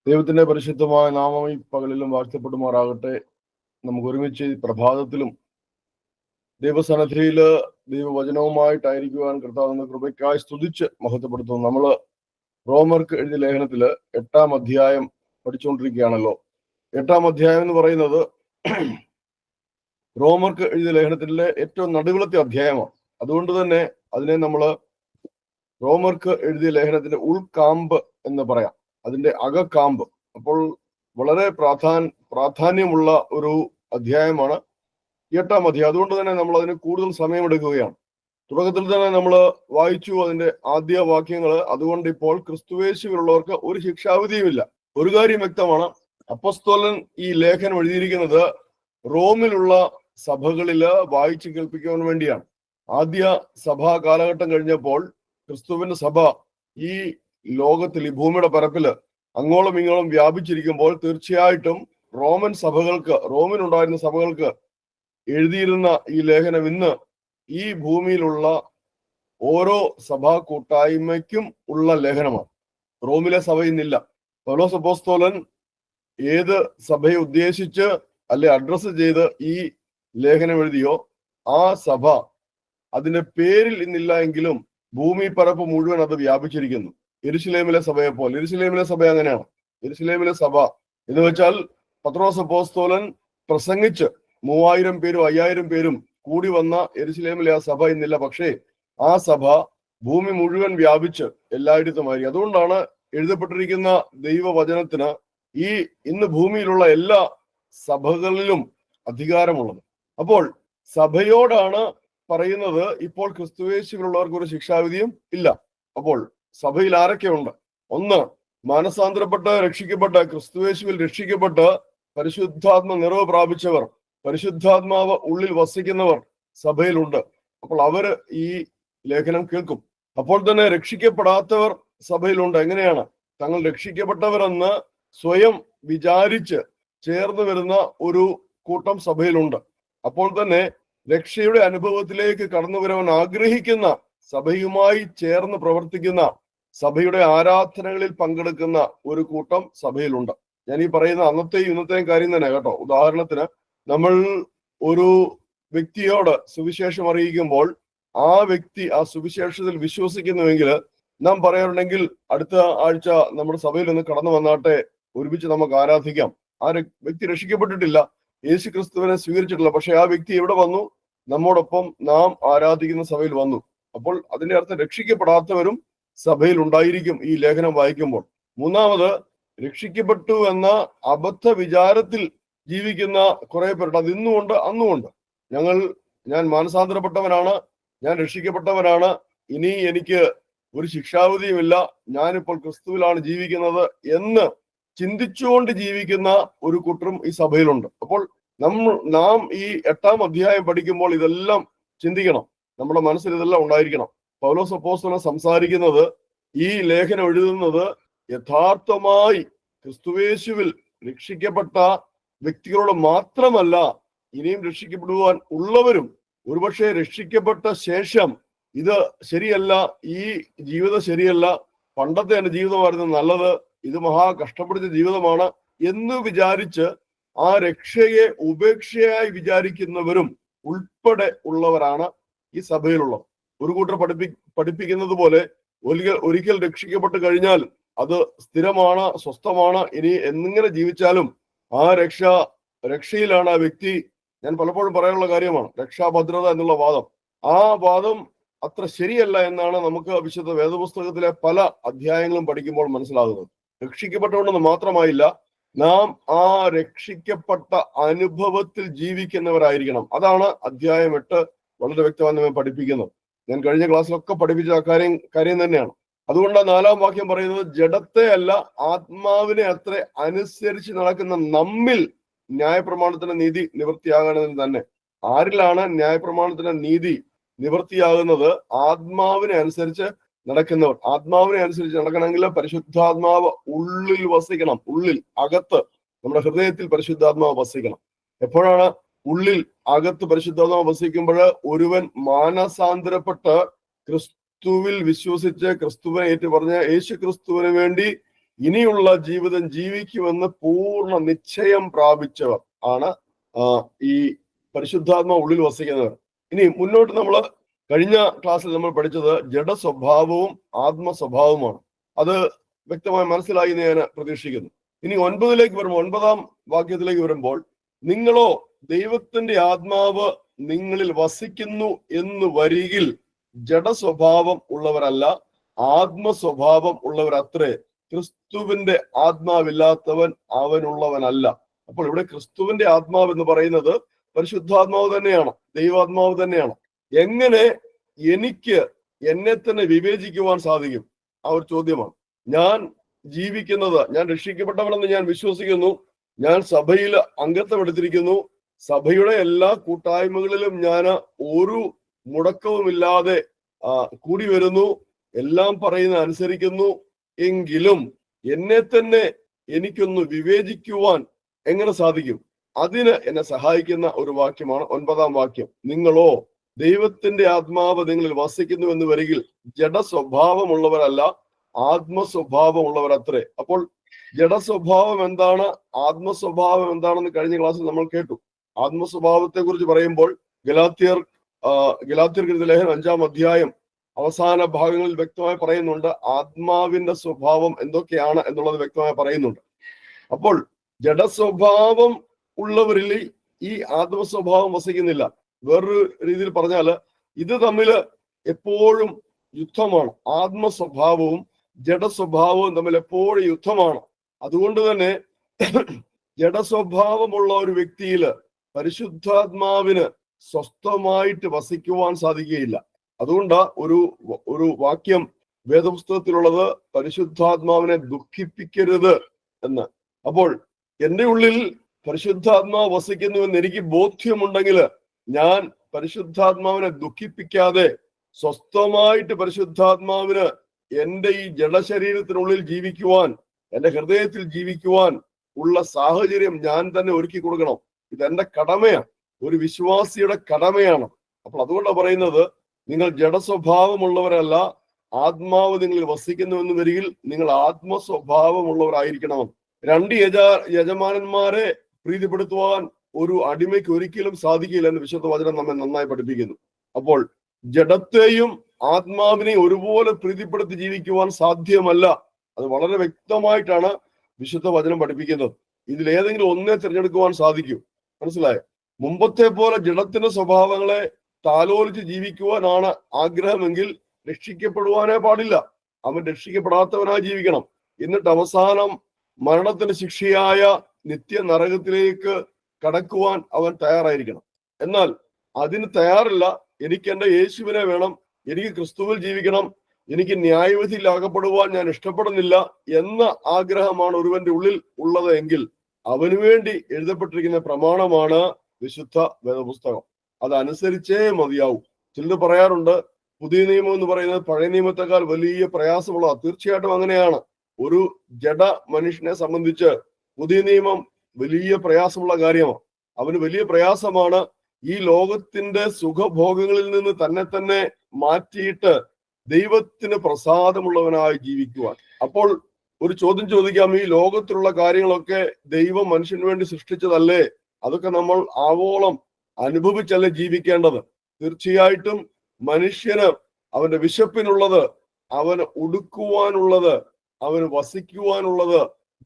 ദൈവത്തിന്റെ പരിശുദ്ധമായ നാമം ഈ പകലിലും വാഴ്ത്തപ്പെടുമാറാകട്ടെ. നമുക്ക് ഒരുമിച്ച് പ്രഭാതത്തിലും ദൈവസന്നിധിയില് ദൈവവചനവുമായിട്ടായിരിക്കുവാൻ കർത്താവിന്റെ കൃപയ്ക്കായി സ്തുതിച്ച് മഹത്വപ്പെടുത്തുന്നു. നമ്മള് റോമർക്ക് എഴുതിയ ലേഖനത്തില് 8-ാം അധ്യായം പഠിച്ചുകൊണ്ടിരിക്കുകയാണല്ലോ. 8-ാം അധ്യായം എന്ന് പറയുന്നത് റോമർക്ക് എഴുതിയ ലേഖനത്തിലെ ഏറ്റവും നടുവിലത്തെ അധ്യായമാണ്. അതുകൊണ്ട് തന്നെ അതിനെ നമ്മള് റോമർക്ക് എഴുതിയ ലേഖനത്തിന്റെ ഉൾക്കാമ്പ് എന്ന് പറയാം, അതിന്റെ അകക്കാമ്പ്. അപ്പോൾ വളരെ പ്രാധാന്യമുള്ള ഒരു അധ്യായമാണ് 8-ാം അധ്യായം. അതുകൊണ്ട് തന്നെ നമ്മൾ അതിന് കൂടുതൽ സമയമെടുക്കുകയാണ്. തുടക്കത്തിൽ തന്നെ നമ്മൾ വായിച്ചു അതിന്റെ ആദ്യ വാക്യങ്ങൾ. അതുകൊണ്ട് ഇപ്പോൾ ക്രിസ്തുവേശുവിലുള്ളവർക്ക് ഒരു ശിക്ഷാവിധിയുമില്ല. ഒരു കാര്യം വ്യക്തമാണ്, അപ്പോസ്തലൻ ഈ ലേഖനം എഴുതിയിരിക്കുന്നത് റോമിലുള്ള സഭകളില് വായിച്ചു കേൾപ്പിക്കുവാൻ വേണ്ടിയാണ്. ആദ്യ സഭാ കാലഘട്ടം കഴിഞ്ഞപ്പോൾ ക്രിസ്തുവിന്റെ സഭ ഈ ലോകത്തിൽ, ഈ ഭൂമിയുടെ പരപ്പില് അങ്ങോളം ഇങ്ങോളം വ്യാപിച്ചിരിക്കുമ്പോൾ തീർച്ചയായിട്ടും റോമിനുണ്ടായിരുന്ന സഭകൾക്ക് എഴുതിയിരുന്ന ഈ ലേഖനം ഇന്ന് ഈ ഭൂമിയിലുള്ള ഓരോ സഭാ കൂട്ടായ്മയ്ക്കും ഉള്ള ലേഖനമാണ്. റോമിലെ സഭ ഇന്നില്ല. പൗലോസ് അപ്പോസ്തലൻ ഏത് സഭയെ ഉദ്ദേശിച്ച് അഡ്രസ് ചെയ്ത് ഈ ലേഖനം എഴുതിയോ ആ സഭ അതിന്റെ പേരിൽ ഇന്നില്ല എങ്കിലും ഭൂമി പരപ്പ് മുഴുവൻ അത് വ്യാപിച്ചിരിക്കുന്നു. യെരുശലേമിലെ സഭയെ പോലെ. യെരുശലേമിലെ സഭ അങ്ങനെയാണ്. യെരുശലേമിലെ സഭ എന്ന് വെച്ചാൽ പത്രോസ് അപ്പോസ്തലൻ പ്രസംഗിച്ച് 3000 പേരും 5000 പേരും കൂടി വന്ന യെരുശലേമിലെ ആ സഭ ഇന്നില്ല. പക്ഷേ ആ സഭ ഭൂമി മുഴുവൻ വ്യാപിച്ച് എല്ലായിടത്തുമായി. അതുകൊണ്ടാണ് എഴുതപ്പെട്ടിരിക്കുന്ന ദൈവവചനത്തിന് ഈ ഇന്ന് ഭൂമിയിലുള്ള എല്ലാ സഭകളിലും അധികാരമുള്ളത്. അപ്പോൾ സഭയോടാണ് പറയുന്നത്, ഇപ്പോൾ ക്രിസ്തുവേശുവിലുള്ളവർക്ക് ഒരു ശിക്ഷാവിധിയും ഇല്ല. അപ്പോൾ സഭയിൽ ആരൊക്കെയുണ്ട്? ഒന്ന്, മാനസാന്തരപ്പെട്ട് രക്ഷിക്കപ്പെട്ട് ക്രിസ്തുവേശുവിൽ രക്ഷിക്കപ്പെട്ട് പരിശുദ്ധാത്മ നിറവ് പ്രാപിച്ചവർ, പരിശുദ്ധാത്മാവ് ഉള്ളിൽ വസിക്കുന്നവർ സഭയിലുണ്ട്. അപ്പോൾ അവര് ഈ ലേഖനം കേൾക്കും. അപ്പോൾ തന്നെ രക്ഷിക്കപ്പെടാത്തവർ സഭയിലുണ്ട്. എങ്ങനെയാണ്? തങ്ങൾ രക്ഷിക്കപ്പെട്ടവരെന്ന് സ്വയം വിചാരിച്ച് ചേർന്ന് വരുന്ന ഒരു കൂട്ടം സഭയിലുണ്ട്. അപ്പോൾ തന്നെ രക്ഷയുടെ അനുഭവത്തിലേക്ക് കടന്നു വരാൻ ആഗ്രഹിക്കുന്ന, സഭയുമായി ചേർന്ന് പ്രവർത്തിക്കുന്ന, സഭയുടെ ആരാധനകളിൽ പങ്കെടുക്കുന്ന ഒരു കൂട്ടം സഭയിലുണ്ട്. ഞാൻ ഈ പറയുന്ന അന്നത്തെയും ഇന്നത്തെയും കാര്യം തന്നെ കേട്ടോ. ഉദാഹരണത്തിന്, നമ്മൾ ഒരു വ്യക്തിയോട് സുവിശേഷം അറിയിക്കുമ്പോൾ ആ വ്യക്തി ആ സുവിശേഷത്തിൽ വിശ്വസിക്കുന്നുവെങ്കിൽ നാം പറയാറുണ്ടെങ്കിൽ അടുത്ത ആഴ്ച നമ്മുടെ സഭയിൽ ഒന്ന് കടന്നു വന്നാട്ടെ, ഒരുമിച്ച് നമുക്ക് ആരാധിക്കാം. ആ വ്യക്തി രക്ഷിക്കപ്പെട്ടിട്ടില്ല, യേശു ക്രിസ്തുവിനെ സ്വീകരിച്ചിട്ടില്ല. പക്ഷെ ആ വ്യക്തി എവിടെ വന്നു? നമ്മോടൊപ്പം നാം ആരാധിക്കുന്ന സഭയിൽ വന്നു. അപ്പോൾ അതിന്റെ അർത്ഥം രക്ഷിക്കപ്പെടാത്തവരും സഭയിൽ ഉണ്ടായിരിക്കും ഈ ലേഖനം വായിക്കുമ്പോൾ. മൂന്നാമത്, രക്ഷിക്കപ്പെട്ടു എന്ന അബദ്ധ വിചാരത്തിൽ ജീവിക്കുന്ന കുറെ പേരുണ്ട്. അത് ഇന്നുമുണ്ട് അന്നുമുണ്ട്. ഞാൻ മാനസാന്തരപ്പെട്ടവനാണ്, ഞാൻ രക്ഷിക്കപ്പെട്ടവനാണ്, ഇനി എനിക്ക് ഒരു ശിക്ഷാവിധിയുമില്ല, ഞാനിപ്പോൾ ക്രിസ്തുവിലാണ് ജീവിക്കുന്നത് എന്ന് ചിന്തിച്ചുകൊണ്ട് ജീവിക്കുന്ന ഒരു കൂട്ടരും ഈ സഭയിലുണ്ട്. അപ്പോൾ നാം ഈ 8-ാം അധ്യായം പഠിക്കുമ്പോൾ ഇതെല്ലാം ചിന്തിക്കണം. നമ്മുടെ മനസ്സിൽ ഇതെല്ലാം ഉണ്ടായിരിക്കണം. പൗലോസ് അപ്പോസ്തലൻ സംസാരിക്കുന്നത്, ഈ ലേഖനം എഴുതുന്നത് യഥാർത്ഥമായി ക്രിസ്തുവേശുവിൽ രക്ഷിക്കപ്പെട്ട വ്യക്തികളോട് മാത്രമല്ല, ഇനിയും രക്ഷിക്കപ്പെടുവാൻ ഉള്ളവരും, ഒരുപക്ഷെ രക്ഷിക്കപ്പെട്ട ശേഷം ഇത് ശരിയല്ല, ഈ ജീവിതം ശരിയല്ല, പണ്ടത്തെ എന്റെ ജീവിതമായിരുന്നു നല്ലത്, ഇത് മഹാ കഷ്ടപ്പെടുന്ന ജീവിതമാണ് എന്ന് വിചാരിച്ച് ആ രക്ഷയെ ഉപേക്ഷയായി വിചാരിക്കുന്നവരും ഉൾപ്പെടെ ഉള്ളവരാണ് ഈ സഭയിലുള്ളത്. ഒരു കൂട്ടർ പഠിപ്പിക്കുന്നത് പോലെ ഒരിക്കൽ രക്ഷിക്കപ്പെട്ട് കഴിഞ്ഞാൽ അത് സ്ഥിരമാണ്, സ്വസ്ഥമാണ്, ഇനി എന്നിങ്ങനെ ജീവിച്ചാലും ആ രക്ഷയിലാണ് ആ വ്യക്തി. ഞാൻ പലപ്പോഴും പറയാനുള്ള കാര്യമാണ് രക്ഷാഭദ്രത എന്നുള്ള വാദം. ആ വാദം അത്ര ശരിയല്ല എന്നാണ് നമുക്ക് വിശുദ്ധ വേദപുസ്തകത്തിലെ പല അധ്യായങ്ങളും പഠിക്കുമ്പോൾ മനസ്സിലാകുന്നത്. രക്ഷിക്കപ്പെട്ടുകൊണ്ടെന്ന് മാത്രമായില്ല, നാം ആ രക്ഷിക്കപ്പെട്ട അനുഭവത്തിൽ ജീവിക്കുന്നവരായിരിക്കണം. അതാണ് അധ്യായം 8 വളരെ വ്യക്തമായി നമ്മെ പഠിപ്പിക്കുന്നത്. ഞാൻ കഴിഞ്ഞ ക്ലാസ്സിലൊക്കെ പഠിപ്പിച്ച ആ കാര്യം തന്നെയാണ്. അതുകൊണ്ടാണ് 4-ാം വാക്യം പറയുന്നത്, ജഡത്തെ അല്ല ആത്മാവിനെ അത്ര അനുസരിച്ച് നടക്കുന്ന നമ്മിൽ ന്യായപ്രമാണത്തിന്റെ നീതി നിവൃത്തിയാകണമെന്ന് തന്നെ. ആരിലാണ് ന്യായപ്രമാണത്തിന്റെ നീതി നിവൃത്തിയാകുന്നത്? ആത്മാവിനെ അനുസരിച്ച് നടക്കുന്നവർ. ആത്മാവിനെ അനുസരിച്ച് നടക്കണമെങ്കിൽ പരിശുദ്ധാത്മാവ് ഉള്ളിൽ വസിക്കണം. ഉള്ളിൽ, അകത്ത്, നമ്മുടെ ഹൃദയത്തിൽ പരിശുദ്ധാത്മാവ് വസിക്കണം. എപ്പോഴാണ് ഉള്ളിൽ അകത്ത് പരിശുദ്ധാത്മാവ് വസിക്കുമ്പോൾ ഒരുവൻ മാനസാന്തരപ്പെട്ട് ക്രിസ്തുവിൽ വിശ്വസിച്ച് ക്രിസ്തുവിനെ ഏറ്റുപറഞ്ഞ് യേശു ക്രിസ്തുവിന് വേണ്ടി ഇനിയുള്ള ജീവിതം ജീവിക്കുമെന്ന് പൂർണ്ണ നിശ്ചയം പ്രാപിച്ചവർ ആണ് ഈ പരിശുദ്ധാത്മാവ് ഉള്ളിൽ വസിക്കുന്നവർ. ഇനി മുന്നോട്ട് നമ്മൾ കഴിഞ്ഞ ക്ലാസ്സിൽ നമ്മൾ പഠിച്ചത് ജഡസ്വഭാവവും ആത്മസ്വഭാവവുമാണ്. അത് വ്യക്തമായി മനസ്സിലായി എന്ന് ഞാൻ പ്രതീക്ഷിക്കുന്നു. ഇനി 9ലേക്ക് വരുമ്പോൾ, 9ാം വാക്യത്തിലേക്ക് വരുമ്പോൾ, നിങ്ങളോ ദൈവത്തിന്റെ ആത്മാവ് നിങ്ങളിൽ വസിക്കുന്നു എന്ന് വരികിൽ ജഡസ്വഭാവം ഉള്ളവരല്ല, ആത്മസ്വഭാവം ഉള്ളവരത്രേ. ക്രിസ്തുവിന്റെ ആത്മാവില്ലാത്തവൻ അവനുള്ളവനല്ല. അപ്പോൾ ഇവിടെ ക്രിസ്തുവിന്റെ ആത്മാവ് എന്ന് പറയുന്നത് പരിശുദ്ധാത്മാവ് തന്നെയാണ്, ദൈവാത്മാവ് തന്നെയാണ്. എങ്ങനെ എനിക്ക് എന്നെ തന്നെ വിവേചിക്കുവാൻ സാധിക്കും? ആ ഒരു ചോദ്യമാണ്. ഞാൻ ജീവിക്കുന്നത്, ഞാൻ രക്ഷിക്കപ്പെട്ടവനെന്ന് ഞാൻ വിശ്വസിക്കുന്നു, ഞാൻ സഭയിൽ അംഗത്വം എടുത്തിരിക്കുന്നു, സഭയുടെ എല്ലാ കൂട്ടായ്മകളിലും ഞാൻ ഒരു മുടക്കവുമില്ലാതെ കൂടി വരുന്നു, എല്ലാം പറയുന്ന അനുസരിക്കുന്നു. എങ്കിലും എന്നെ തന്നെ എനിക്കൊന്ന് വിവേചിക്കുവാൻ എങ്ങനെ സാധിക്കും? അതിന് എന്നെ സഹായിക്കുന്ന ഒരു വാക്യമാണ് 9ാം വാക്യം. നിങ്ങളോ ദൈവത്തിന്റെ ആത്മാവ് നിങ്ങളിൽ വസിക്കുന്നു എന്ന് വരികിൽ ജഡസ്വഭാവമുള്ളവരല്ല, ആത്മസ്വഭാവമുള്ളവരത്രേ. അപ്പോൾ ജഡസ്വഭാവം എന്താണ്, ആത്മസ്വഭാവം എന്താണെന്ന് കഴിഞ്ഞ ക്ലാസ്സിൽ നമ്മൾ കേട്ടു. ആത്മസ്വഭാവത്തെ കുറിച്ച് പറയുമ്പോൾ ഗലാത്യർക്ക് ലേഖനം 5ാം അധ്യായം അവസാന ഭാഗങ്ങളിൽ വ്യക്തമായി പറയുന്നുണ്ട്. ആത്മാവിന്റെ സ്വഭാവം എന്തൊക്കെയാണ് എന്നുള്ളത് വ്യക്തമായി പറയുന്നുണ്ട്. അപ്പോൾ ജഡസ്വഭാവം ഉള്ളവരിൽ ഈ ആത്മസ്വഭാവം വസിക്കുന്നില്ല. വേറൊരു രീതിയിൽ പറഞ്ഞാല് ഇത് തമ്മിൽ എപ്പോഴും യുദ്ധമാണ്. ആത്മസ്വഭാവവും ജഡസ്വഭാവവും തമ്മിൽ എപ്പോഴും യുദ്ധമാണ്. അതുകൊണ്ട് തന്നെ ജഡസ്വഭാവമുള്ള ഒരു വ്യക്തിയില് പരിശുദ്ധാത്മാവിന് സ്വസ്ഥമായിട്ട് വസിക്കുവാൻ സാധിക്കുകയില്ല. അതുകൊണ്ട് ഒരു വാക്യം വേദപുസ്തകത്തിലുള്ളത് പരിശുദ്ധാത്മാവിനെ ദുഃഖിപ്പിക്കരുത് എന്ന്. അപ്പോൾ എന്റെ ഉള്ളിൽ പരിശുദ്ധാത്മാവ് വസിക്കുന്നുവെന്ന് എനിക്ക് ബോധ്യമുണ്ടെങ്കിൽ ഞാൻ പരിശുദ്ധാത്മാവിനെ ദുഃഖിപ്പിക്കാതെ സ്വസ്ഥമായിട്ട് പരിശുദ്ധാത്മാവിന് എന്റെ ഈ ജഡശരീരത്തിനുള്ളിൽ ജീവിക്കുവാൻ, എന്റെ ഹൃദയത്തിൽ ജീവിക്കുവാൻ ഉള്ള സാഹചര്യം ഞാൻ തന്നെ ഒരുക്കി കൊടുക്കണം. ഇതെന്റെ കടമയാണ്, ഒരു വിശ്വാസിയുടെ കടമയാണ്. അപ്പോൾ അതുകൊണ്ടാണ് പറയുന്നത്, നിങ്ങൾ ജഡസ്വഭാവമുള്ളവരല്ല, ആത്മാവ് നിങ്ങളിൽ വസിക്കുന്നുവെന്ന് വരികിൽ നിങ്ങൾ ആത്മസ്വഭാവമുള്ളവരായിരിക്കണമെന്ന്. 2 യജമാനന്മാരെ പ്രീതിപ്പെടുത്തുവാൻ ഒരു അടിമയ്ക്ക് ഒരിക്കലും സാധിക്കില്ല എന്ന് വിശുദ്ധ വചനം നമ്മെ നന്നായി പഠിപ്പിക്കുന്നു. അപ്പോൾ ജഡത്തെയും ആത്മാവിനെയും ഒരുപോലെ പ്രീതിപ്പെടുത്തി ജീവിക്കുവാൻ സാധ്യമല്ല. അത് വളരെ വ്യക്തമായിട്ടാണ് വിശുദ്ധ വചനം പഠിപ്പിക്കുന്നത്. ഇതിലേതെങ്കിലും ഒന്നേ തിരഞ്ഞെടുക്കുവാൻ സാധിക്കൂ. മനസ്സിലായോ? മുമ്പത്തെ പോലെ ജഡത്തിന്റെ സ്വഭാവങ്ങളെ താലോലിച്ച് ജീവിക്കുവാനാണ് ആഗ്രഹമെങ്കിൽ രക്ഷിക്കപ്പെടുവാനേ പാടില്ല. അവൻ രക്ഷിക്കപ്പെടാത്തവനായി ജീവിക്കണം. എന്നിട്ട് അവസാനം മരണത്തിന് ശിക്ഷയായ നിത്യ നരകത്തിലേക്ക് കടക്കുവാൻ അവൻ തയ്യാറായിരിക്കണം. എന്നാൽ അതിന് തയ്യാറില്ല. എനിക്ക് എൻ്റെ യേശുവിനെ വേണം, എനിക്ക് ക്രിസ്തുവിൽ ജീവിക്കണം, എനിക്ക് ന്യായവിധിയിൽ അകപ്പെടുവാൻ ഞാൻ ഇഷ്ടപ്പെടുന്നില്ല എന്ന ആഗ്രഹമാണ് ഒരുവന്റെ ഉള്ളിൽ ഉള്ളത് എങ്കിൽ അവന് വേണ്ടി എഴുതപ്പെട്ടിരിക്കുന്ന പ്രമാണമാണ് വിശുദ്ധ വേദപുസ്തകം. അതനുസരിച്ചേ മതിയാവും. ചിലത് പറയാറുണ്ട്, പുതിയ നിയമം എന്ന് പറയുന്നത് പഴയ നിയമത്തെക്കാൾ വലിയ പ്രയാസമുള്ള. തീർച്ചയായിട്ടും അങ്ങനെയാണ്. ഒരു ജഡ മനുഷ്യനെ സംബന്ധിച്ച് പുതിയ നിയമം വലിയ പ്രയാസമുള്ള കാര്യമാണ്. അവന് വലിയ പ്രയാസമാണ് ഈ ലോകത്തിന്റെ സുഖഭോഗങ്ങളിൽ നിന്ന് തന്നെ മാറ്റിയിട്ട് ദൈവത്തിന് പ്രസാദമുള്ളവനായി ജീവിക്കുവാൻ. അപ്പോൾ ഒരു ചോദ്യം ചോദിക്കാം, ഈ ലോകത്തിലുള്ള കാര്യങ്ങളൊക്കെ ദൈവം മനുഷ്യന് വേണ്ടി സൃഷ്ടിച്ചതല്ലേ? അതൊക്കെ നമ്മൾ ആവോളം അനുഭവിച്ചല്ലേ ജീവിക്കേണ്ടത്? തീർച്ചയായിട്ടും മനുഷ്യന് അവന്റെ വിശപ്പിനുള്ളത്, അവന് ഉടുക്കുവാനുള്ളത്, അവന് വസിക്കുവാനുള്ളത്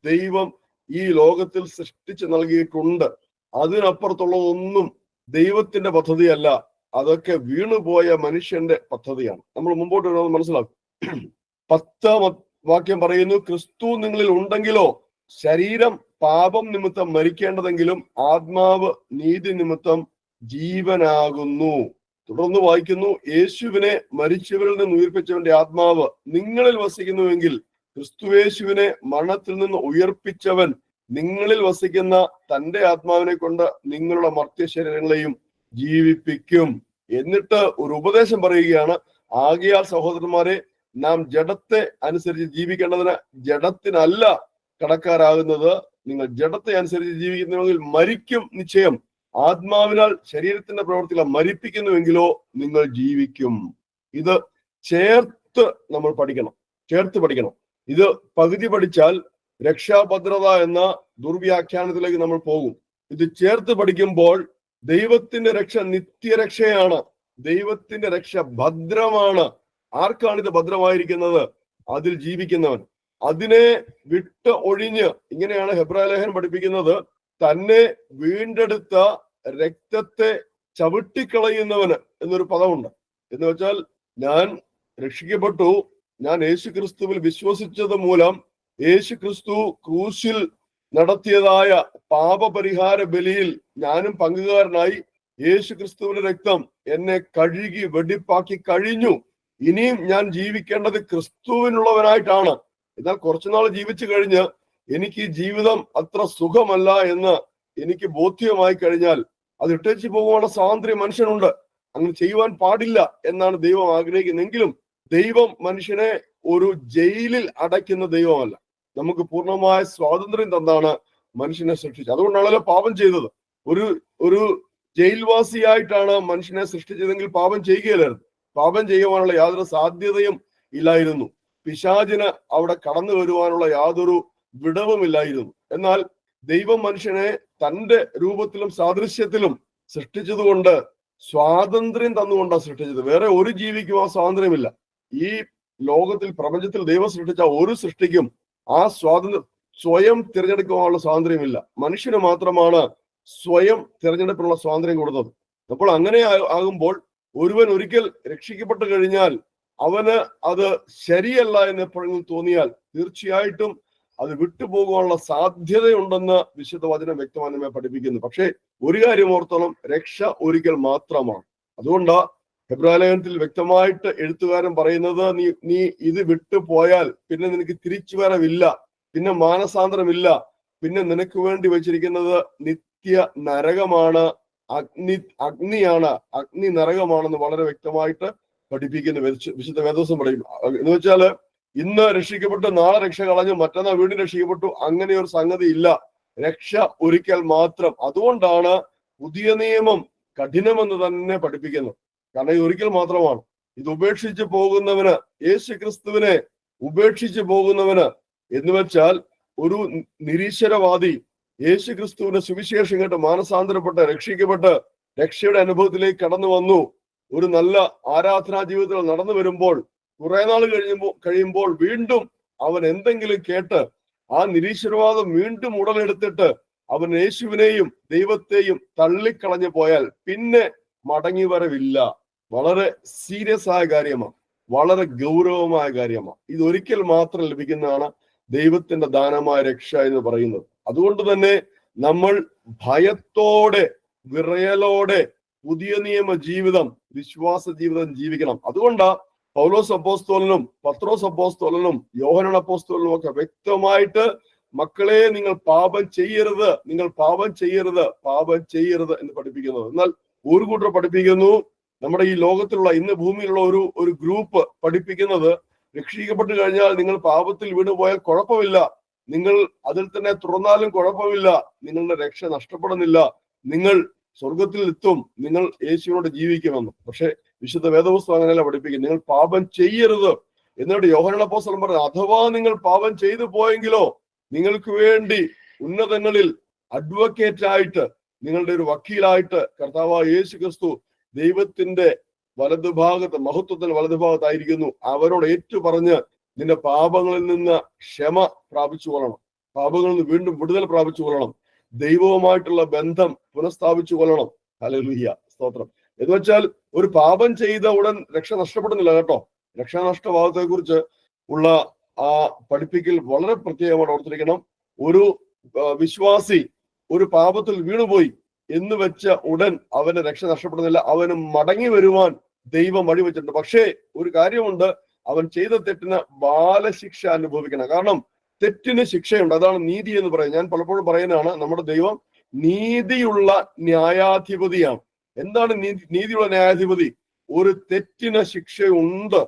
ദൈവം ഈ ലോകത്തിൽ സൃഷ്ടിച്ച് നൽകിയിട്ടുണ്ട്. അതിനപ്പുറത്തുള്ളതൊന്നും ദൈവത്തിന്റെ പദ്ധതിയല്ല. അതൊക്കെ വീണുപോയ മനുഷ്യന്റെ പദ്ധതിയാണ്. നമ്മൾ മുമ്പോട്ട് വരുന്നത് മനസ്സിലാക്കും. 10ാം വാക്യം പറയുന്നു, ക്രിസ്തു നിങ്ങളിൽ ഉണ്ടെങ്കിലോ ശരീരം പാപം നിമിത്തം മരിക്കേണ്ടതെങ്കിലും ആത്മാവ് നീതി നിമിത്തം ജീവനാകുന്നു. തുടർന്ന് വായിക്കുന്നു, യേശുവിനെ മരിച്ചവരിൽ നിന്ന് ഉയർപ്പിച്ചവന്റെ ആത്മാവ് നിങ്ങളിൽ വസിക്കുന്നുവെങ്കിൽ ക്രിസ്തുയേശുവിനെ മരണത്തിൽ നിന്ന് ഉയർപ്പിച്ചവൻ നിങ്ങളിൽ വസിക്കുന്ന തന്റെ ആത്മാവിനെ കൊണ്ട് നിങ്ങളുടെ മർത്യ ശരീരങ്ങളെയും ജീവിപ്പിക്കും. എന്നിട്ട് ഒരു ഉപദേശം പറയുകയാണ്, ആകയാൽ സഹോദരന്മാരെ, നാം ജഡത്തെ അനുസരിച്ച് ജീവിക്കേണ്ടതിന് ജഡത്തിനല്ല കടക്കാരാകുന്നത്. നിങ്ങൾ ജഡത്തെ അനുസരിച്ച് ജീവിക്കുന്നുവെങ്കിൽ മരിക്കും നിശ്ചയം. ആത്മാവിനാൽ ശരീരത്തിന്റെ പ്രവൃത്തികളെ മരിപ്പിക്കുന്നുവെങ്കിലോ നിങ്ങൾ ജീവിക്കും. ഇത് ചേർത്ത് നമ്മൾ പഠിക്കണം, ചേർത്ത് പഠിക്കണം. ഇത് പകുതി പഠിച്ചാൽ രക്ഷാഭദ്രത എന്ന ദുർവ്യാഖ്യാനത്തിലേക്ക് നമ്മൾ പോകും. ഇത് ചേർത്ത് പഠിക്കുമ്പോൾ ദൈവത്തിന്റെ രക്ഷ നിത്യരക്ഷയാണ്. ദൈവത്തിന്റെ രക്ഷ ഭദ്രമാണ്. ആർക്കാണ് ഇത് ഭദ്രമായിരിക്കുന്നത്? അതിൽ ജീവിക്കുന്നവൻ. അതിനെ വിട്ട് ഒഴിഞ്ഞ്, ഇങ്ങനെയാണ് ഹെബ്രായ ലേഖനം പഠിപ്പിക്കുന്നത്, തന്നെ വീണ്ടെടുത്ത രക്തത്തെ ചവിട്ടിക്കളയുന്നവന് എന്നൊരു പദമുണ്ട്. എന്ന് വെച്ചാൽ ഞാൻ രക്ഷിക്കപ്പെട്ടു, ഞാൻ യേശു ക്രിസ്തുവിൽ വിശ്വസിച്ചത് മൂലം യേശു ക്രിസ്തു ക്രൂശിൽ നടത്തിയതായ പാപപരിഹാര ബലിയിൽ ഞാനും പങ്കുകാരനായി. യേശു ക്രിസ്തുവിന്റെ രക്തം എന്നെ കഴുകി വെടിപ്പാക്കി കഴിഞ്ഞു. ഇനിയും ഞാൻ ജീവിക്കേണ്ടത് ക്രിസ്തുവിനുള്ളവനായിട്ടാണ്. എന്നാൽ കുറച്ചുനാൾ ജീവിച്ചു കഴിഞ്ഞ് എനിക്ക് ഈ ജീവിതം അത്ര സുഖമല്ല എന്ന് എനിക്ക് ബോധ്യമായി കഴിഞ്ഞാൽ അത് ഇട്ടേച്ച് പോകുവാനുള്ള സ്വാതന്ത്ര്യം മനുഷ്യനുണ്ട്. അങ്ങനെ ചെയ്യുവാൻ പാടില്ല എന്നാണ് ദൈവം ആഗ്രഹിക്കുന്നതെങ്കിലും ദൈവം മനുഷ്യനെ ഒരു ജയിലിൽ അടയ്ക്കുന്ന ദൈവമല്ല. നമുക്ക് പൂർണ്ണമായ സ്വാതന്ത്ര്യം തന്നാണ് മനുഷ്യനെ സൃഷ്ടിച്ചത്. അതുകൊണ്ടാണല്ലോ പാപം ചെയ്തത്. ഒരു ജയിൽവാസിയായിട്ടാണ് മനുഷ്യനെ സൃഷ്ടിച്ചതെങ്കിൽ പാപം ചെയ്യുകയില്ലായിരുന്നു. പാപം ചെയ്യുവാനുള്ള യാതൊരു സാധ്യതയും ഇല്ലായിരുന്നു. പിശാചിന് അവിടെ കടന്നു വരുവാനുള്ള യാതൊരു വിടവുമില്ലായിരുന്നു. എന്നാൽ ദൈവം മനുഷ്യനെ തന്റെ രൂപത്തിലും സാദൃശ്യത്തിലും സൃഷ്ടിച്ചതുകൊണ്ട് സ്വാതന്ത്ര്യം തന്നുകൊണ്ടാണ് സൃഷ്ടിച്ചത്. വേറെ ഒരു ജീവിക്കും ആ സ്വാതന്ത്ര്യമില്ല. ഈ ലോകത്തിൽ, പ്രപഞ്ചത്തിൽ ദൈവം സൃഷ്ടിച്ച ഒരു സൃഷ്ടിക്കും ആ സ്വാതന്ത്ര്യം, സ്വയം തിരഞ്ഞെടുക്കുവാനുള്ള സ്വാതന്ത്ര്യമില്ല. മനുഷ്യന് മാത്രമാണ് സ്വയം തിരഞ്ഞെടുപ്പിനുള്ള സ്വാതന്ത്ര്യം കൊടുത്തത്. അപ്പോൾ അങ്ങനെ ആകുമ്പോൾ ഒരുവൻ ഒരിക്കൽ രക്ഷിക്കപ്പെട്ടു കഴിഞ്ഞാൽ അവന് അത് ശരിയല്ല എന്ന് എപ്പോഴെങ്കിലും തോന്നിയാൽ തീർച്ചയായിട്ടും അത് വിട്ടുപോകുവാനുള്ള സാധ്യതയുണ്ടെന്ന് വിശുദ്ധ വചനം വ്യക്തമായി നമ്മെ പഠിപ്പിക്കുന്നു. പക്ഷേ ഒരു കാര്യം ഓർത്തോളം, രക്ഷ ഒരിക്കൽ മാത്രമാണ്. അതുകൊണ്ടാ ഹെബ്രായ ലേഖനത്തിൽ വ്യക്തമായിട്ട് എഴുത്തുകാരൻ പറയുന്നത്, നീ ഇത് വിട്ടു പോയാൽ പിന്നെ നിനക്ക് തിരിച്ചു വരവില്ല, പിന്നെ മാനസാന്തരമില്ല, പിന്നെ നിനക്ക് വേണ്ടി വെച്ചിരിക്കുന്നത് നിത്യ നരകമാണ്, അഗ്നിയാണ്, അഗ്നി നരകമാണെന്ന് വളരെ വ്യക്തമായിട്ട് പഠിപ്പിക്കുന്ന വിശുദ്ധ വേദോസം പറയും. എന്ന് വെച്ചാല് ഇന്ന് രക്ഷിക്കപ്പെട്ടു, നാളെ രക്ഷ കളഞ്ഞു, മറ്റന്നാൾ വീണ്ടും രക്ഷിക്കപ്പെട്ടു, അങ്ങനെ ഒരു സംഗതി ഇല്ല. രക്ഷ ഒരിക്കൽ മാത്രം. അതുകൊണ്ടാണ് പുതിയ നിയമം കഠിനമെന്ന് തന്നെ പഠിപ്പിക്കുന്നത്. കാരണം ഇത് ഒരിക്കൽ മാത്രമാണ്. ഇത് ഉപേക്ഷിച്ച് പോകുന്നവന്, യേശു ക്രിസ്തുവിനെ ഉപേക്ഷിച്ച് പോകുന്നവന് എന്ന് വെച്ചാൽ ഒരു നിരീശ്വരവാദി യേശു ക്രിസ്തുവിന്റെ സുവിശേഷം കേട്ട് മാനസാന്തരപ്പെട്ട് രക്ഷിക്കപ്പെട്ട് രക്ഷയുടെ അനുഭവത്തിലേക്ക് കടന്നു വന്നു, ഒരു നല്ല ആരാധനാ ജീവിതത്തിൽ നടന്നു വരുമ്പോൾ കുറെ നാൾ കഴിയുമ്പോൾ വീണ്ടും അവൻ എന്തെങ്കിലും കേട്ട് ആ നിരീശ്വരവാദം വീണ്ടും ഉടലെടുത്തിട്ട് അവൻ യേശുവിനെയും ദൈവത്തെയും തള്ളിക്കളഞ്ഞു പോയാൽ പിന്നെ മടങ്ങി വരവില്ല. വളരെ സീരിയസ് ആയ കാര്യമാണ്, വളരെ ഗൗരവമായ കാര്യമാണ്. ഇതൊരിക്കൽ മാത്രം ലഭിക്കുന്നതാണ് ദൈവത്തിന്റെ ദാനമായ രക്ഷ എന്ന് പറയുന്നത്. അതുകൊണ്ട് തന്നെ നമ്മൾ ഭയത്തോടെ, വിറയലോടെ പുതിയ നിയമ ജീവിതം, വിശ്വാസ ജീവിതം ജീവിക്കണം. അതുകൊണ്ടാ പൗലോസ് അപ്പോസ്തലനും പത്രോസ് അപ്പോസ്തലനും യോഹന്നാൻ അപ്പോസ്തലനും ഒക്കെ വ്യക്തമായിട്ട് മക്കളെ നിങ്ങൾ പാപം ചെയ്യരുത്, നിങ്ങൾ പാപം ചെയ്യരുത്, പാപം ചെയ്യരുത് എന്ന് പഠിപ്പിക്കുന്നത്. എന്നാൽ ഒരു കൂട്ടർ പഠിപ്പിക്കുന്നു, നമ്മുടെ ഈ ലോകത്തിലുള്ള, ഇന്ന് ഭൂമിയിലുള്ള ഒരു ഗ്രൂപ്പ് പഠിപ്പിക്കുന്നത്, രക്ഷിക്കപ്പെട്ടു കഴിഞ്ഞാൽ നിങ്ങൾ പാപത്തിൽ വീണുപോയാൽ കുഴപ്പമില്ല, നിങ്ങൾ അതിൽ തന്നെ തുറന്നാലും കുഴപ്പമില്ല, നിങ്ങളുടെ രക്ഷ നഷ്ടപ്പെടുന്നില്ല, നിങ്ങൾ സ്വർഗത്തിൽ എത്തും, നിങ്ങൾ യേശുവിനോട് ജീവിക്കുമെന്ന്. പക്ഷെ വിശുദ്ധ വേദപുസ്തകം അങ്ങനെയല്ല പഠിപ്പിക്കുന്നത്. നിങ്ങൾ പാപം ചെയ്യരുത്. എന്നിട്ട് യോഹന്നാൻ അപ്പോസ്തലൻ പറഞ്ഞു, അഥവാ നിങ്ങൾ പാപം ചെയ്തു പോയെങ്കിലോ നിങ്ങൾക്ക് വേണ്ടി ഉന്നതങ്ങളിൽ അഡ്വക്കേറ്റ് ആയിട്ട്, നിങ്ങളുടെ ഒരു വക്കീലായിട്ട് കർത്താവായ യേശു ക്രിസ്തു ദൈവത്തിന്റെ വലതുഭാഗത്ത്, മഹത്വത്തിന്റെ വലതുഭാഗത്തായിരിക്കുന്നു. അവരോട് ഏറ്റു പറഞ്ഞ് നിന്റെ പാപങ്ങളിൽ നിന്ന് ക്ഷമ പ്രാപിച്ചു കൊള്ളണം, പാപങ്ങളിൽ നിന്ന് വീണ്ടും വിടുതൽ പ്രാപിച്ചു കൊള്ളണം, ദൈവവുമായിട്ടുള്ള ബന്ധം പുനഃസ്ഥാപിച്ചു കൊള്ളണം. ഹല്ലേലൂയ, സ്തോത്രം. എന്ന് വെച്ചാൽ ഒരു പാപം ചെയ്ത ഉടൻ രക്ഷ നഷ്ടപ്പെടുന്നില്ല കേട്ടോ. രക്ഷാനഷ്ടഭാവത്തെ കുറിച്ച് ഉള്ള ആ പഠിപ്പിക്കൽ വളരെ പ്രത്യേകമായി ഓർത്തിരിക്കണം. ഒരു വിശ്വാസി ഒരു പാപത്തിൽ വീണുപോയി എന്ന് വെച്ച ഉടൻ അവന് രക്ഷ നഷ്ടപ്പെടുന്നില്ല, അവന് മടങ്ങി വരുവാൻ ദൈവം വഴിവെച്ചിട്ടുണ്ട്. പക്ഷേ ഒരു കാര്യമുണ്ട്, അവൻ ചെയ്ത തെറ്റിന് ബാലശിക്ഷ അനുഭവിക്കണം. കാരണം തെറ്റിന് ശിക്ഷയുണ്ട്, അതാണ് നീതി എന്ന് പറയുന്നത്. ഞാൻ പലപ്പോഴും പറയുന്നതാണ്, നമ്മുടെ ദൈവം നീതിയുള്ള ന്യായാധിപതിയാണ്. എന്താണ് നീതിയുള്ള ന്യായാധിപതി? ഒരു തെറ്റിന് ശിക്ഷയുണ്ട്,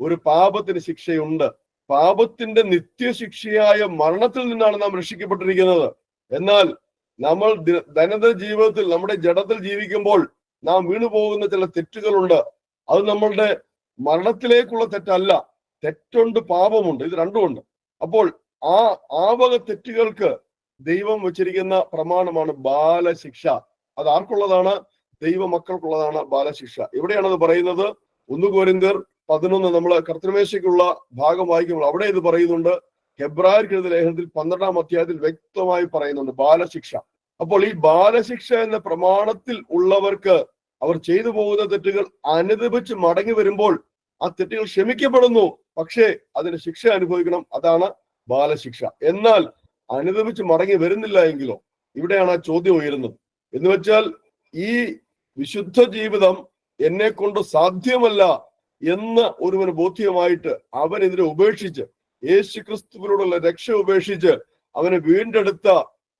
ഒരു പാപത്തിന് ശിക്ഷയുണ്ട്. പാപത്തിന്റെ നിത്യശിക്ഷയായ മരണത്തിൽ നിന്നാണ് നാം രക്ഷിക്കപ്പെട്ടിരിക്കുന്നത്. എന്നാൽ നമ്മൾ ദൈനംദിന ജീവിതത്തിൽ, നമ്മുടെ ജഡത്തിൽ ജീവിക്കുമ്പോൾ നാം വീണുപോകുന്ന ചില തെറ്റുകളുണ്ട്. അത് നമ്മളുടെ മരണത്തിലേക്കുള്ള തെറ്റല്ല, തെറ്റുണ്ട്, പാപമുണ്ട്, ഇത് രണ്ടുമുണ്ട്. അപ്പോൾ ആ വക തെറ്റുകൾക്ക് ദൈവം വെച്ചിരിക്കുന്ന പ്രമാണമാണ് ബാലശിക്ഷ. അത് ആർക്കുള്ളതാണ്? ദൈവമക്കൾക്കുള്ളതാണ് ബാലശിക്ഷ. എവിടെയാണത് പറയുന്നത്? 1 കൊരിന്ത്യർ 11 നമ്മൾ കർത്തൃമേശയ്ക്കുള്ള ഭാഗം വായിക്കുമ്പോൾ അവിടെ ഇത് പറയുന്നുണ്ട്. ഹെബ്രായർക്ക് എഴുതിയ ലേഖനത്തിൽ 12-ാം അധ്യായത്തിൽ വ്യക്തമായി പറയുന്നുണ്ട് ബാലശിക്ഷ. അപ്പോൾ ഈ ബാലശിക്ഷ എന്ന പ്രമാണത്തിൽ ഉള്ളവർക്ക് അവർ ചെയ്തു പോകുന്ന തെറ്റുകൾ അനുദപിച്ച് മടങ്ങി വരുമ്പോൾ ആ തെറ്റുകൾ ക്ഷമിക്കപ്പെടുന്നു, പക്ഷേ അതിന് ശിക്ഷ അനുഭവിക്കണം. അതാണ് ബാലശിക്ഷ. എന്നാൽ അനുദപിച്ച് മടങ്ങി വരുന്നില്ല എങ്കിലോ? ഇവിടെയാണ് ആ ചോദ്യം ഉയരുന്നത്. എന്ന് വെച്ചാൽ ഈ വിശുദ്ധ ജീവിതം എന്നെ കൊണ്ട് സാധ്യമല്ല എന്ന് ഒരുവന് ബോധ്യമായിട്ട് അവൻ ഇതിനെ ഉപേക്ഷിച്ച് യേശുക്രിസ്തുവിനോടുള്ള രക്ഷ ഉപേക്ഷിച്ച് അവനെ വീണ്ടെടുത്ത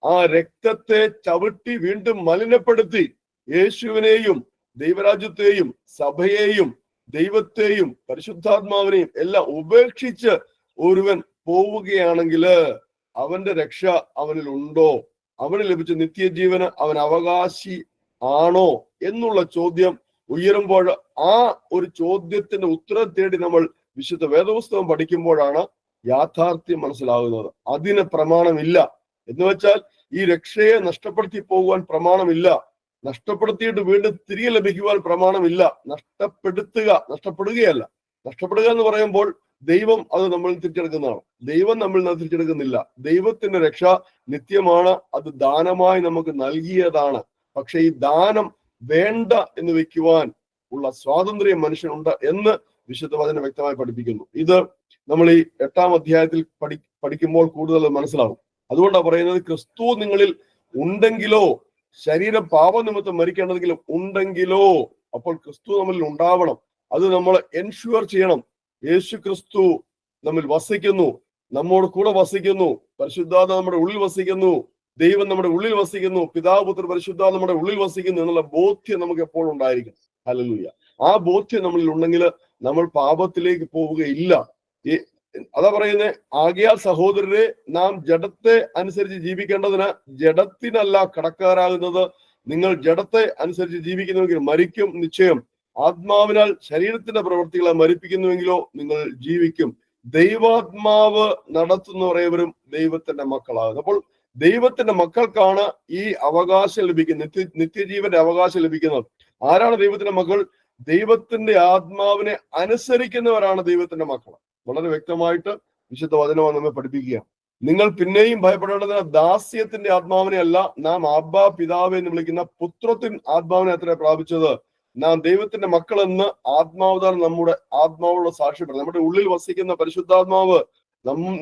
ആ രക്തത്തെ ചവിട്ടി വീണ്ടും മലിനപ്പെടുത്തി യേശുവിനെയും ദൈവരാജ്യത്തെയും സഭയെയും ദൈവത്തെയും പരിശുദ്ധാത്മാവിനെയും എല്ലാം ഉപേക്ഷിച്ച് ഒരുവൻ പോവുകയാണെങ്കിൽ അവന്റെ രക്ഷ അവനിൽ ഉണ്ടോ? അവന് ലഭിച്ച നിത്യജീവന് അവൻ അവകാശി ആണോ എന്നുള്ള ചോദ്യം ഉയരുമ്പോൾ ആ ഒരു ചോദ്യത്തിന്റെ ഉത്തരം തേടി നമ്മൾ വിശുദ്ധ വേദപുസ്തകം പഠിക്കുമ്പോഴാണ് യാഥാർത്ഥ്യം മനസ്സിലാകുന്നത്. അതിന് പ്രമാണമില്ല. എന്ന് വെച്ചാൽ ഈ രക്ഷയെ നഷ്ടപ്പെടുത്തി പോകുവാൻ പ്രമാണമില്ല. നഷ്ടപ്പെടുത്തിയിട്ട് വീണ്ടും തിരികെ ലഭിക്കുവാൻ പ്രമാണമില്ല. നഷ്ടപ്പെടുകയല്ല. നഷ്ടപ്പെടുക എന്ന് പറയുമ്പോൾ ദൈവം അത് നമ്മൾ തിരിച്ചെടുക്കുന്നതാണ്. ദൈവം നമ്മൾ തിരിച്ചെടുക്കുന്നില്ല. ദൈവത്തിന്റെ രക്ഷ നിത്യമാണ്. അത് ദാനമായി നമുക്ക് നൽകിയതാണ്. പക്ഷെ ഈ ദാനം വേണ്ട എന്ന് വെക്കുവാൻ ഉള്ള സ്വാതന്ത്ര്യം മനുഷ്യനുണ്ട് എന്ന് വിശുദ്ധ വചനം വ്യക്തമായി പഠിപ്പിക്കുന്നു. ഇത് നമ്മൾ ഈ 8-ാം അധ്യായത്തിൽ പഠിക്കുമ്പോൾ കൂടുതൽ മനസ്സിലാവും. അതുകൊണ്ടാണ് പറയുന്നത്, ക്രിസ്തു നിങ്ങളിൽ ഉണ്ടെങ്കിലോ, ശരീരം പാപനിമിത്തം മരിക്കേണ്ടതെങ്കിലും ഉണ്ടെങ്കിലോ, അപ്പോൾ ക്രിസ്തു നമ്മളിൽ ഉണ്ടാവണം. അത് നമ്മൾ എൻഷുവർ ചെയ്യണം. യേശു ക്രിസ്തു നമ്മിൽ വസിക്കുന്നു, നമ്മോട് കൂടെ വസിക്കുന്നു, പരിശുദ്ധാത്മ നമ്മുടെ ഉള്ളിൽ വസിക്കുന്നു, ദൈവം നമ്മുടെ ഉള്ളിൽ വസിക്കുന്നു, പിതാവ് പുത്രൻ പരിശുദ്ധാത്മ നമ്മുടെ ഉള്ളിൽ വസിക്കുന്നു എന്നുള്ള ബോധ്യം നമുക്ക് എപ്പോഴും ഉണ്ടായിരിക്കും. ഹല്ലേലൂയ. ആ ബോധ്യം നമ്മളിൽ ഉണ്ടെങ്കിൽ നമ്മൾ പാപത്തിലേക്ക് പോവുകയില്ല. അതാ പറയുന്നത്, ആകയാൽ സഹോദരരെ, നാം ജഡത്തെ അനുസരിച്ച് ജീവിക്കേണ്ടതിന് ജഡത്തിനല്ല കടക്കാരാകുന്നത്. നിങ്ങൾ ജഡത്തെ അനുസരിച്ച് ജീവിക്കുന്നുവെങ്കിൽ മരിക്കും നിശ്ചയം. ആത്മാവിനാൽ ശരീരത്തിന്റെ പ്രവൃത്തികളെ മരിപ്പിക്കുന്നുവെങ്കിലോ നിങ്ങൾ ജീവിക്കും. ദൈവാത്മാവ് നടത്തുന്നവരേവരും ദൈവത്തിന്റെ മക്കളാകുന്നു. അപ്പോൾ ദൈവത്തിന്റെ മക്കൾക്കാണ് ഈ അവകാശം ലഭിക്കുന്നത്, നിത്യജീവന്റെ അവകാശം ലഭിക്കുന്നത്. ആരാണ് ദൈവത്തിന്റെ മക്കൾ? ദൈവത്തിന്റെ ആത്മാവിനെ അനുസരിക്കുന്നവരാണ് ദൈവത്തിന്റെ മക്കൾ. വളരെ വ്യക്തമായിട്ട് വിശുദ്ധ വചനം നമ്മെ പഠിപ്പിക്കുക. നിങ്ങൾ പിന്നെയും ഭയപ്പെടേണ്ടതിന് ദാസ്യത്തിന്റെ ആത്മാവിനെ അല്ല, നാം അബ്ബാ പിതാവെ എന്ന് വിളിക്കുന്ന പുത്രത്തിൻ ആത്മാവിനെ അത്ര പ്രാപിച്ചത്. നാം ദൈവത്തിന്റെ മക്കളെന്ന് ആത്മാവതാൽ നമ്മുടെ ആത്മാവുള്ള സാക്ഷ്യപ്പെടും. നമ്മുടെ ഉള്ളിൽ വസിക്കുന്ന പരിശുദ്ധാത്മാവ്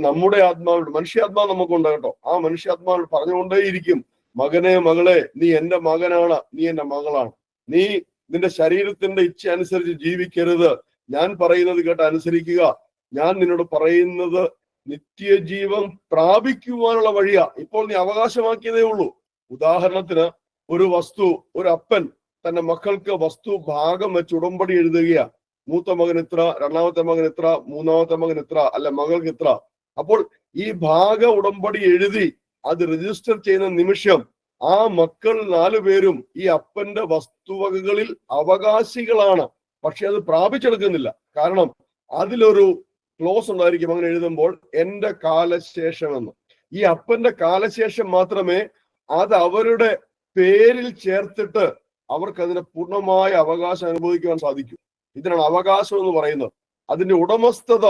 നമ്മുടെ ആത്മാവിനോട്, മനുഷ്യാത്മാവ് നമുക്കുണ്ട് കേട്ടോ, ആ മനുഷ്യാത്മാവിനോട് പറഞ്ഞുകൊണ്ടേയിരിക്കും, മകനെ മകളെ, നീ എന്റെ മകനാണ്, നീ എന്റെ മകളാണ്. നീ നിന്റെ ശരീരത്തിന്റെ ഇച്ഛ അനുസരിച്ച് ജീവിക്കരുത്. ഞാൻ പറയുന്നത് കേട്ട് അനുസരിക്കുക. ഞാൻ നിന്നോട് പറയുന്നത് നിത്യജീവൻ പ്രാപിക്കുവാനുള്ള വഴിയാ. ഇപ്പോൾ നീ അവകാശമാക്കിയതേ ഉള്ളൂ. ഉദാഹരണത്തിന്, ഒരു വസ്തു, ഒരു അപ്പൻ തന്റെ മക്കൾക്ക് വസ്തു ഭാഗം വെച്ച് ഉടമ്പടി എഴുതുകയാ. മൂത്ത മകൻ ഇത്ര, രണ്ടാമത്തെ മകൻ ഇത്ര, മൂന്നാമത്തെ മകൻ ഇത്ര, അല്ല മകൾക്ക് ഇത്ര. അപ്പോൾ ഈ ഭാഗ ഉടമ്പടി എഴുതി അത് രജിസ്റ്റർ ചെയ്യുന്ന നിമിഷം ആ മക്കൾ 4 പേരും ഈ അപ്പന്റെ വസ്തുവകകളിൽ അവകാശികളാണ്. പക്ഷെ അത് പ്രാപിച്ചെടുക്കുന്നില്ല. കാരണം അതിലൊരു ക്ലോസ് ഉണ്ടായിരിക്കും അങ്ങനെ എഴുതുമ്പോൾ, എന്റെ കാലശേഷമെന്ന്. ഈ അപ്പന്റെ കാലശേഷം മാത്രമേ അത് അവരുടെ പേരിൽ ചേർത്തിട്ട് അവർക്ക് അതിന്റെ പൂർണ്ണമായ അവകാശം അനുഭവിക്കുവാൻ സാധിക്കൂ. ഇതിനാണ് അവകാശം എന്ന് പറയുന്നത്. അതിന്റെ ഉടമസ്ഥത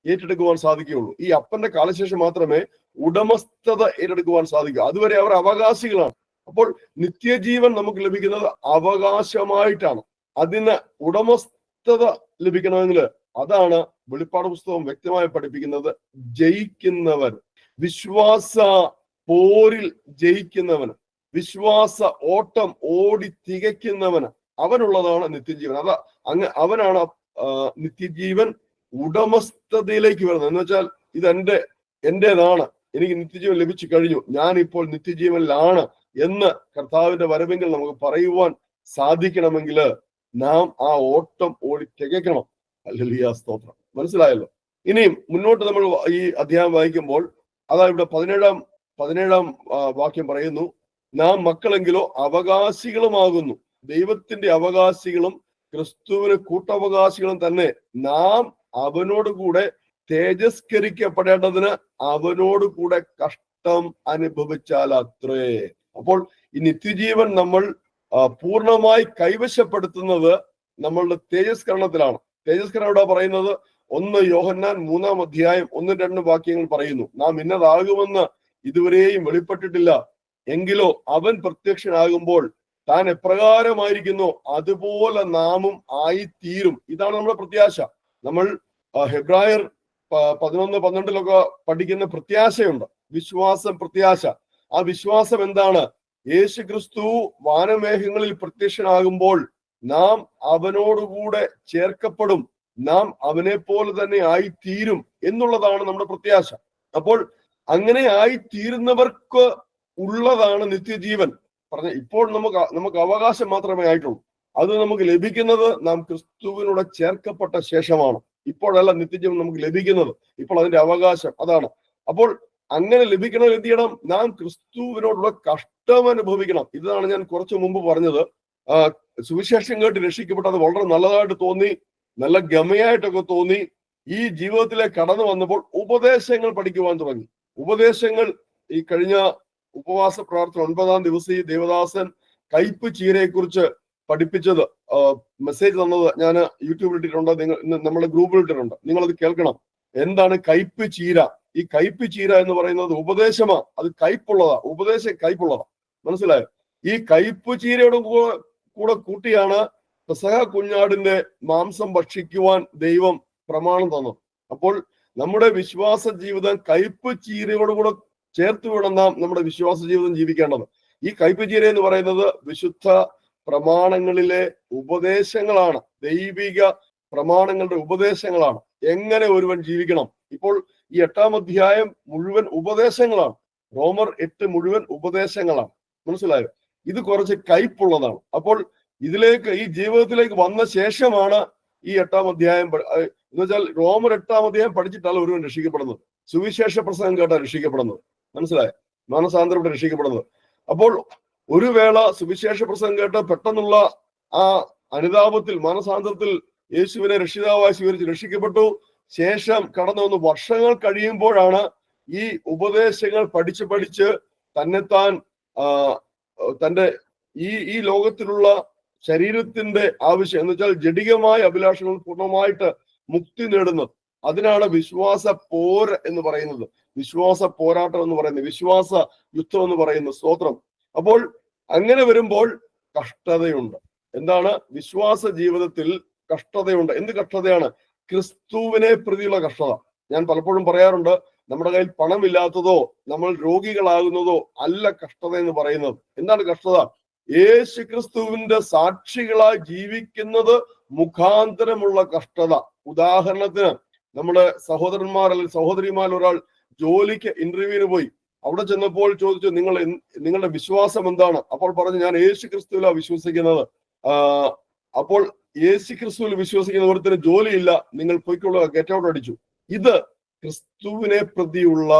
ഏറ്റെടുക്കുവാൻ സാധിക്കുകയുള്ളൂ. ഈ അപ്പന്റെ കാലശേഷം മാത്രമേ ഉടമസ്ഥത ഏറ്റെടുക്കുവാൻ സാധിക്കൂ. അതുവരെ അവർ അവകാശികളാണ്. അപ്പോൾ നിത്യജീവൻ നമുക്ക് ലഭിക്കുന്നത് അവകാശമായിട്ടാണ്. അതിന് ഉടമസ്ഥത ലഭിക്കണമെങ്കിൽ അതാണ് വെളിപ്പാട് പുസ്തകം വ്യക്തമായി പഠിപ്പിക്കുന്നത്. ജയിക്കുന്നവൻ, വിശ്വാസ പോരിൽ ജയിക്കുന്നവന്, വിശ്വാസ ഓട്ടം ഓടി തികയ്ക്കുന്നവന് അവനുള്ളതാണ് നിത്യജീവൻ. അവനാണ് നിത്യജീവൻ ഉടമസ്ഥതയിലേക്ക് വരുന്നത്. എന്ന് വെച്ചാൽ ഇത് എന്റേതാണ്, എനിക്ക് നിത്യജീവൻ ലഭിച്ചു കഴിഞ്ഞു, ഞാൻ ഇപ്പോൾ നിത്യജീവനിലാണ് എന്ന് കർത്താവിന്റെ വരവെങ്കിൽ നമുക്ക് പറയുവാൻ സാധിക്കണമെങ്കിൽ നാം ആ ഓട്ടം ഓടി തികയ്ക്കണം. ഹല്ലേലൂയ, സ്തോത്രം. മനസ്സിലായല്ലോ? ഇനിയും മുന്നോട്ട് നമ്മൾ ഈ അധ്യായം വായിക്കുമ്പോൾ അതാ ഇവിടെ 17-ാം വാക്യം പറയുന്നു, നാം മക്കളെങ്കിലോ അവകാശികളുമാകുന്നു, ദൈവത്തിന്റെ അവകാശികളും ക്രിസ്തുവിന് കൂട്ടവകാശികളും തന്നെ. നാം അവനോട് കൂടെ തേജസ്കരിക്കപ്പെടേണ്ടതിന് അവനോട് കൂടെ കഷ്ടം അനുഭവിച്ചാൽ അത്രേ. അപ്പോൾ ഈ നിത്യജീവൻ നമ്മൾ പൂർണ്ണമായി കൈവശപ്പെടുത്തുന്നത് നമ്മളുടെ തേജസ്കരണത്തിലാണ്. തേജസ്കരണം ഇവിടെ പറയുന്നത് 1 യോഹന്നാൻ 3-ാം അധ്യായം 1-2 വാക്യങ്ങൾ പറയുന്നു, നാം ഇന്നതാകുമെന്ന് ഇതുവരെയും വെളിപ്പെട്ടിട്ടില്ല, എങ്കിലോ അവൻ പ്രത്യക്ഷനാകുമ്പോൾ താൻ എപ്രകാരമായിരിക്കുന്നോ അതുപോലെ നാമും ആയിത്തീരും. ഇതാണ് നമ്മുടെ പ്രത്യാശ. നമ്മൾ ഹെബ്രായർ 11-12 പഠിക്കുന്ന പ്രത്യാശയുണ്ട്, വിശ്വാസം, പ്രത്യാശ. ആ വിശ്വാസം എന്താണ്? യേശു ക്രിസ്തു വാനമേഘങ്ങളിൽ പ്രത്യക്ഷനാകുമ്പോൾ നാം അവനോടുകൂടെ ചേർക്കപ്പെടും, നാം അവനെ പോലെ തന്നെ ആയിത്തീരും എന്നുള്ളതാണ് നമ്മുടെ പ്രത്യാശ. അപ്പോൾ അങ്ങനെ ആയിത്തീരുന്നവർക്ക് ഉള്ളതാണ് നിത്യജീവൻ. ഇപ്പോൾ നമുക്ക് അവകാശം മാത്രമേ ആയിട്ടുള്ളൂ. അത് നമുക്ക് ലഭിക്കുന്നത് നാം ക്രിസ്തുവിനോട് ചേർക്കപ്പെട്ട ശേഷമാണ്. ഇപ്പോഴല്ല നിത്യജീവൻ നമുക്ക് ലഭിക്കുന്നത്, ഇപ്പോൾ അതിന്റെ അവകാശം അതാണ്. അപ്പോൾ അങ്ങനെ ലഭിക്കണം, എന്ത് ചെയ്യണം? നാം ക്രിസ്തുവിനോടുള്ള കഷ്ടം അനുഭവിക്കണം. ഇതാണ് ഞാൻ കുറച്ചു മുമ്പ് പറഞ്ഞത്. സുവിശേഷം കേട്ട് രക്ഷിക്കപ്പെട്ടത് വളരെ നല്ലതായിട്ട് തോന്നി, നല്ല ഗമയായിട്ടൊക്കെ തോന്നി. ഈ ജീവിതത്തിലേക്ക് കടന്നു വന്നപ്പോൾ ഉപദേശങ്ങൾ പഠിക്കുവാൻ തുടങ്ങി. ഉപദേശങ്ങൾ ഈ കഴിഞ്ഞ ഉപവാസ പ്രാർത്ഥന 9-ാം ദിവസം ഈ ദേവദാസൻ കയ്പ് ചീരയെ കുറിച്ച് പഠിപ്പിച്ചത്, മെസ്സേജ് തന്നത് ഞാൻ യൂട്യൂബിൽ ഇട്ടിട്ടുണ്ട്, നിങ്ങൾ നമ്മുടെ ഗ്രൂപ്പിൽ ഇട്ടിട്ടുണ്ട്, നിങ്ങളത് കേൾക്കണം. എന്താണ് കയ്പ് ചീര? ഈ കയ്പ് ചീര എന്ന് പറയുന്നത് ഉപദേശമാ, അത് കയ്പുള്ളതാ, ഉപദേശം കയ്പുള്ളതാ, മനസ്സിലായോ? ഈ കയ്പ് ചീരയോട് കൂടെ കൂട്ടിയാണ് പെസഹ കുഞ്ഞാടിന്റെ മാംസം ഭക്ഷിക്കുവാൻ ദൈവം പ്രമാണം തന്നത്. അപ്പോൾ നമ്മുടെ വിശ്വാസ ജീവിതം കയ്പ് ചീരയോടുകൂടെ ചേർത്ത് വേണം നാം നമ്മുടെ വിശ്വാസ ജീവിതം ജീവിക്കേണ്ടത്. ഈ കയ്പ് ചീര എന്ന് പറയുന്നത് വിശുദ്ധ പ്രമാണങ്ങളിലെ ഉപദേശങ്ങളാണ്, ദൈവിക പ്രമാണങ്ങളുടെ ഉപദേശങ്ങളാണ്. എങ്ങനെ ഒരുവൻ ജീവിക്കണം? ഇപ്പോൾ ഈ 8-ാം അധ്യായം മുഴുവൻ ഉപദേശങ്ങളാണ്, റോമർ 8 മുഴുവൻ ഉപദേശങ്ങളാണ്, മനസ്സിലായോ? ഇത് കുറച്ച് കയ്പുള്ളതാണ്. അപ്പോൾ ഇതിലേക്ക്, ഈ ജീവിതത്തിലേക്ക് വന്ന ശേഷമാണ് ഈ 8-ാം അധ്യായം എന്ന് വെച്ചാൽ റോമർ 8-ാം അധ്യായം പഠിച്ചിട്ടല്ല ഒരുവൻ രക്ഷിക്കപ്പെടുന്നത്, സുവിശേഷ പ്രസംഗം കേട്ടാണ് രക്ഷിക്കപ്പെടുന്നത്, മനസ്സിലായോ? മാനസാന്തരം രക്ഷിക്കപ്പെടുന്നത്. അപ്പോൾ ഒരു വേള സുവിശേഷ പ്രസംഗം കേട്ട് പെട്ടെന്നുള്ള ആ അനുതാപത്തിൽ, മാനസാന്തരത്തിൽ യേശുവിനെ രക്ഷിതാവായി സ്വീകരിച്ച് രക്ഷിക്കപ്പെട്ടു. ശേഷം കടന്നു വന്ന് വർഷങ്ങൾ കഴിയുമ്പോഴാണ് ഈ ഉപദേശങ്ങൾ പഠിച്ച് തന്നെത്താൻ തന്റെ ഈ ലോകത്തിലുള്ള ശരീരത്തിന്റെ ആവശ്യം എന്ന് വെച്ചാൽ ജഡികമായ അഭിലാഷങ്ങൾ പൂർണ്ണമായിട്ട് മുക്തി നേടുന്നത്. അതിനാണ് വിശ്വാസ പോര് എന്ന് പറയുന്നത്, വിശ്വാസ പോരാട്ടം എന്ന് പറയുന്നത്, വിശ്വാസ യുദ്ധം എന്ന് പറയുന്നത്. സ്തോത്രം. അപ്പോൾ അങ്ങനെ വരുമ്പോൾ കഷ്ടതയുണ്ട്. എന്താണ്? വിശ്വാസ ജീവിതത്തിൽ കഷ്ടതയുണ്ട്. എന്ത് കഷ്ടതയാണ്? ക്രിസ്തുവിനെ പ്രതിയുള്ള കഷ്ടത. ഞാൻ പലപ്പോഴും പറയാറുണ്ട്, നമ്മുടെ കയ്യിൽ പണമില്ലാത്തതോ നമ്മൾ രോഗികളാകുന്നതോ അല്ല കഷ്ടത എന്ന് പറയുന്നത്. എന്താണ് കഷ്ടത? യേശു ക്രിസ്തുവിന്റെ സാക്ഷികളായി ജീവിക്കുന്നത് മുഖാന്തരമുള്ള കഷ്ടത. ഉദാഹരണത്തിന്, നമ്മുടെ സഹോദരന്മാർ അല്ലെങ്കിൽ സഹോദരിമാർ ഒരാൾ ജോലിക്ക് ഇന്റർവ്യൂവിന് പോയി. അവിടെ ചെന്നപ്പോൾ ചോദിച്ചു, നിങ്ങളുടെ വിശ്വാസം എന്താണ്? അപ്പോൾ പറഞ്ഞു, ഞാൻ യേശു ക്രിസ്തുവിലാണ് വിശ്വസിക്കുന്നത്. അപ്പോൾ യേശു ക്രിസ്തുവിൽ വിശ്വസിക്കുന്ന ഒരുത്തിന് ജോലിയില്ല, നിങ്ങൾ പോയിക്കൊള്ളുക, ഗെറ്റ് ഔട്ട് അടിച്ചു. ഇത് ക്രിസ്തുവിനെ പ്രതിയുള്ള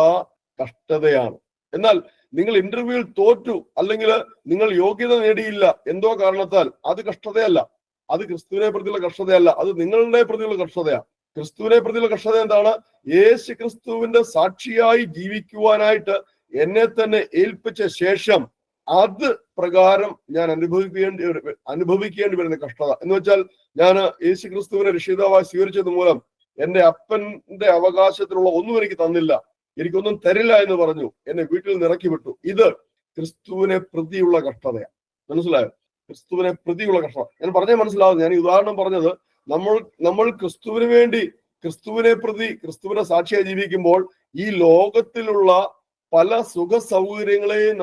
കഷ്ടതയാണ്. എന്നാൽ നിങ്ങൾ ഇന്റർവ്യൂവിൽ തോറ്റു, അല്ലെങ്കിൽ നിങ്ങൾ യോഗ്യത നേടിയില്ല എന്തോ കാരണത്താൽ, അത് കഷ്ടതയല്ല, അത് ക്രിസ്തുവിനെ പ്രതിയുള്ള കഷ്ടതയല്ല, അത് നിങ്ങളുടെ പ്രതിയുള്ള കഷ്ടതയാണ്. ക്രിസ്തുവിനെ പ്രതിയുള്ള കഷ്ടത എന്താണ്? യേശു ക്രിസ്തുവിന്റെ സാക്ഷിയായി ജീവിക്കുവാനായിട്ട് എന്നെ തന്നെ ഏൽപ്പിച്ച ശേഷം അത് പ്രകാരം ഞാൻ അനുഭവിക്കേണ്ടി വരുന്ന കഷ്ടത. എന്ന് വെച്ചാൽ, ഞാൻ യേശു ക്രിസ്തുവിനെ രക്ഷിതാവായി സ്വീകരിച്ചത് മൂലം എന്റെ അപ്പന്റെ അവകാശത്തിലുള്ള ഒന്നും എനിക്ക് തന്നില്ല, എനിക്കൊന്നും തരില്ല എന്ന് പറഞ്ഞു, എന്നെ വീട്ടിൽ നിന്ന് ഇറക്കി വിട്ടു. ഇത് ക്രിസ്തുവിനെ പ്രതിയുള്ള കഷ്ടതയാണ്, മനസ്സിലായോ? ക്രിസ്തുവിനെ പ്രതിയുള്ള കഷ്ടത. ഞാൻ പറഞ്ഞേ മനസ്സിലാവുന്നത്. ഞാൻ ഈ ഉദാഹരണം പറഞ്ഞത്, നമ്മൾ ക്രിസ്തുവിന് വേണ്ടി, ക്രിസ്തുവിനെ പ്രതി, ക്രിസ്തുവിനെ സാക്ഷിയായി ജീവിക്കുമ്പോൾ ഈ ലോകത്തിലുള്ള പല സുഖ സൗകര്യങ്ങളെയും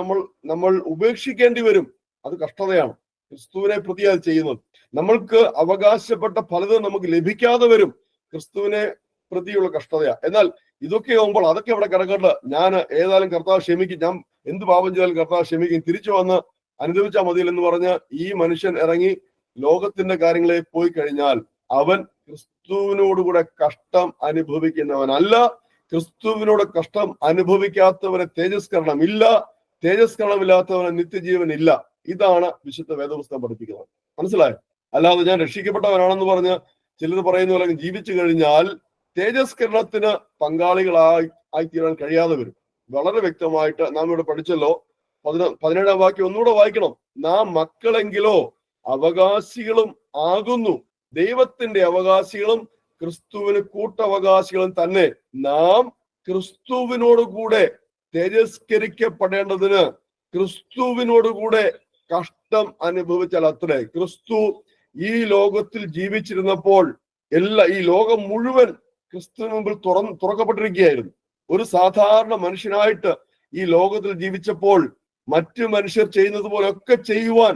നമ്മൾ ഉപേക്ഷിക്കേണ്ടി വരും. അത് കഷ്ടതയാണ്. ക്രിസ്തുവിനെ പ്രതി അത് ചെയ്യുന്നത്. നമ്മൾക്ക് അവകാശപ്പെട്ട പലതും നമുക്ക് ലഭിക്കാതെ വരും. ക്രിസ്തുവിനെ പ്രതിയുള്ള കഷ്ടതയാണ്. എന്നാൽ ഇതൊക്കെ ആകുമ്പോൾ അതൊക്കെ അവിടെ കിടക്കട്ടെ, ഞാൻ ഏതായാലും കർത്താവ് ക്ഷമിക്കും, ഞാൻ എന്ത് പാപം ചെയ്താലും കർത്താവ് ക്ഷമിക്കും, തിരിച്ചു വന്ന് അനുഭവിച്ചാൽ മതിയെന്ന് പറഞ്ഞ് ഈ മനുഷ്യൻ ഇറങ്ങി ലോകത്തിന്റെ കാര്യങ്ങളെ പോയി കഴിഞ്ഞാൽ അവൻ ക്രിസ്തുവിനോടുകൂടെ കഷ്ടം അനുഭവിക്കുന്നവനല്ല. ക്രിസ്തുവിനോട് കഷ്ടം അനുഭവിക്കാത്തവനെ തേജസ്കരണം ഇല്ല, തേജസ്കരണമില്ലാത്തവനെ നിത്യജീവൻ ഇല്ല. ഇതാണ് വിശുദ്ധ വേദപുസ്തകം പഠിപ്പിക്കുന്നത്, മനസ്സിലായോ? അല്ലാതെ ഞാൻ രക്ഷിക്കപ്പെട്ടവനാണെന്ന് പറഞ്ഞ് ചിലർ പറയുന്ന പോലെ ജീവിച്ചു കഴിഞ്ഞാൽ തേജസ്കരണത്തിന് ആയിത്തീരാൻ കഴിയാതെ വരും. വളരെ വ്യക്തമായിട്ട് നാം ഇവിടെ പഠിച്ചല്ലോ. 17-ാം വാക്യം ഒന്നുകൂടെ വായിക്കണം. നാം മക്കളെങ്കിലോ അവകാശികളും ആകുന്നു, ദൈവത്തിന്റെ അവകാശികളും ക്രിസ്തുവിന് കൂട്ടവകാശികളും തന്നെ. നാം ക്രിസ്തുവിനോടുകൂടെ തേജസ്കരിക്കപ്പെടേണ്ടതിന് ക്രിസ്തുവിനോടുകൂടെ കഷ്ടം അനുഭവിച്ചാൽ അത്രേ. ക്രിസ്തു ഈ ലോകത്തിൽ ജീവിച്ചിരുന്നപ്പോൾ ഈ ലോകം മുഴുവൻ ക്രിസ്തുവിന് മുമ്പിൽ തുറക്കപ്പെട്ടിരിക്കുകയായിരുന്നു. ഒരു സാധാരണ മനുഷ്യനായിട്ട് ഈ ലോകത്തിൽ ജീവിച്ചപ്പോൾ മറ്റു മനുഷ്യർ ചെയ്യുന്നത് പോലെയൊക്കെ ചെയ്യുവാൻ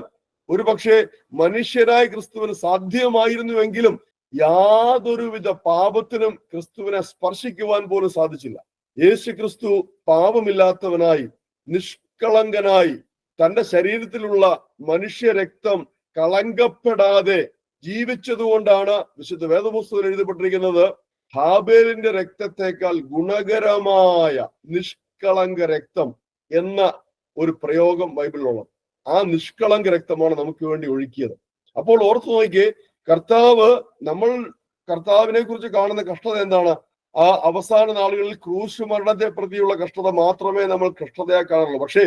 ഒരു പക്ഷേ മനുഷ്യരായ ക്രിസ്തുവിന് സാധ്യമായിരുന്നുവെങ്കിലും യാതൊരുവിധ പാപത്തിനും ക്രിസ്തുവിനെ സ്പർശിക്കുവാൻ പോലും സാധിച്ചില്ല. യേശു ക്രിസ്തു പാപമില്ലാത്തവനായി നിഷ്കളങ്കനായി തന്റെ ശരീരത്തിലുള്ള മനുഷ്യരക്തം കളങ്കപ്പെടാതെ ജീവിച്ചതുകൊണ്ടാണ് വിശുദ്ധ വേദപുസ്തകത്തിൽ എഴുതപ്പെട്ടിരിക്കുന്നത്, ഹാബേലിന്റെ രക്തത്തെക്കാൾ ഗുണകരമായ നിഷ്കളങ്ക രക്തം എന്ന ഒരു പ്രയോഗം ബൈബിളിലുള്ളത്. ആ നിഷ്കളങ്ക രക്തമാണ് നമുക്ക് വേണ്ടി ഒഴുക്കിയത്. അപ്പോൾ ഓർത്തു നോക്കിയേ, നമ്മൾ കർത്താവിനെ കുറിച്ച് കാണുന്ന കഷ്ടത എന്താണ്? ആ അവസാന നാളുകളിൽ ക്രൂശ് മരണത്തെ പ്രതിയുള്ള കഷ്ടത മാത്രമേ നമ്മൾ കഷ്ടതയായി കാണുള്ളൂ. പക്ഷേ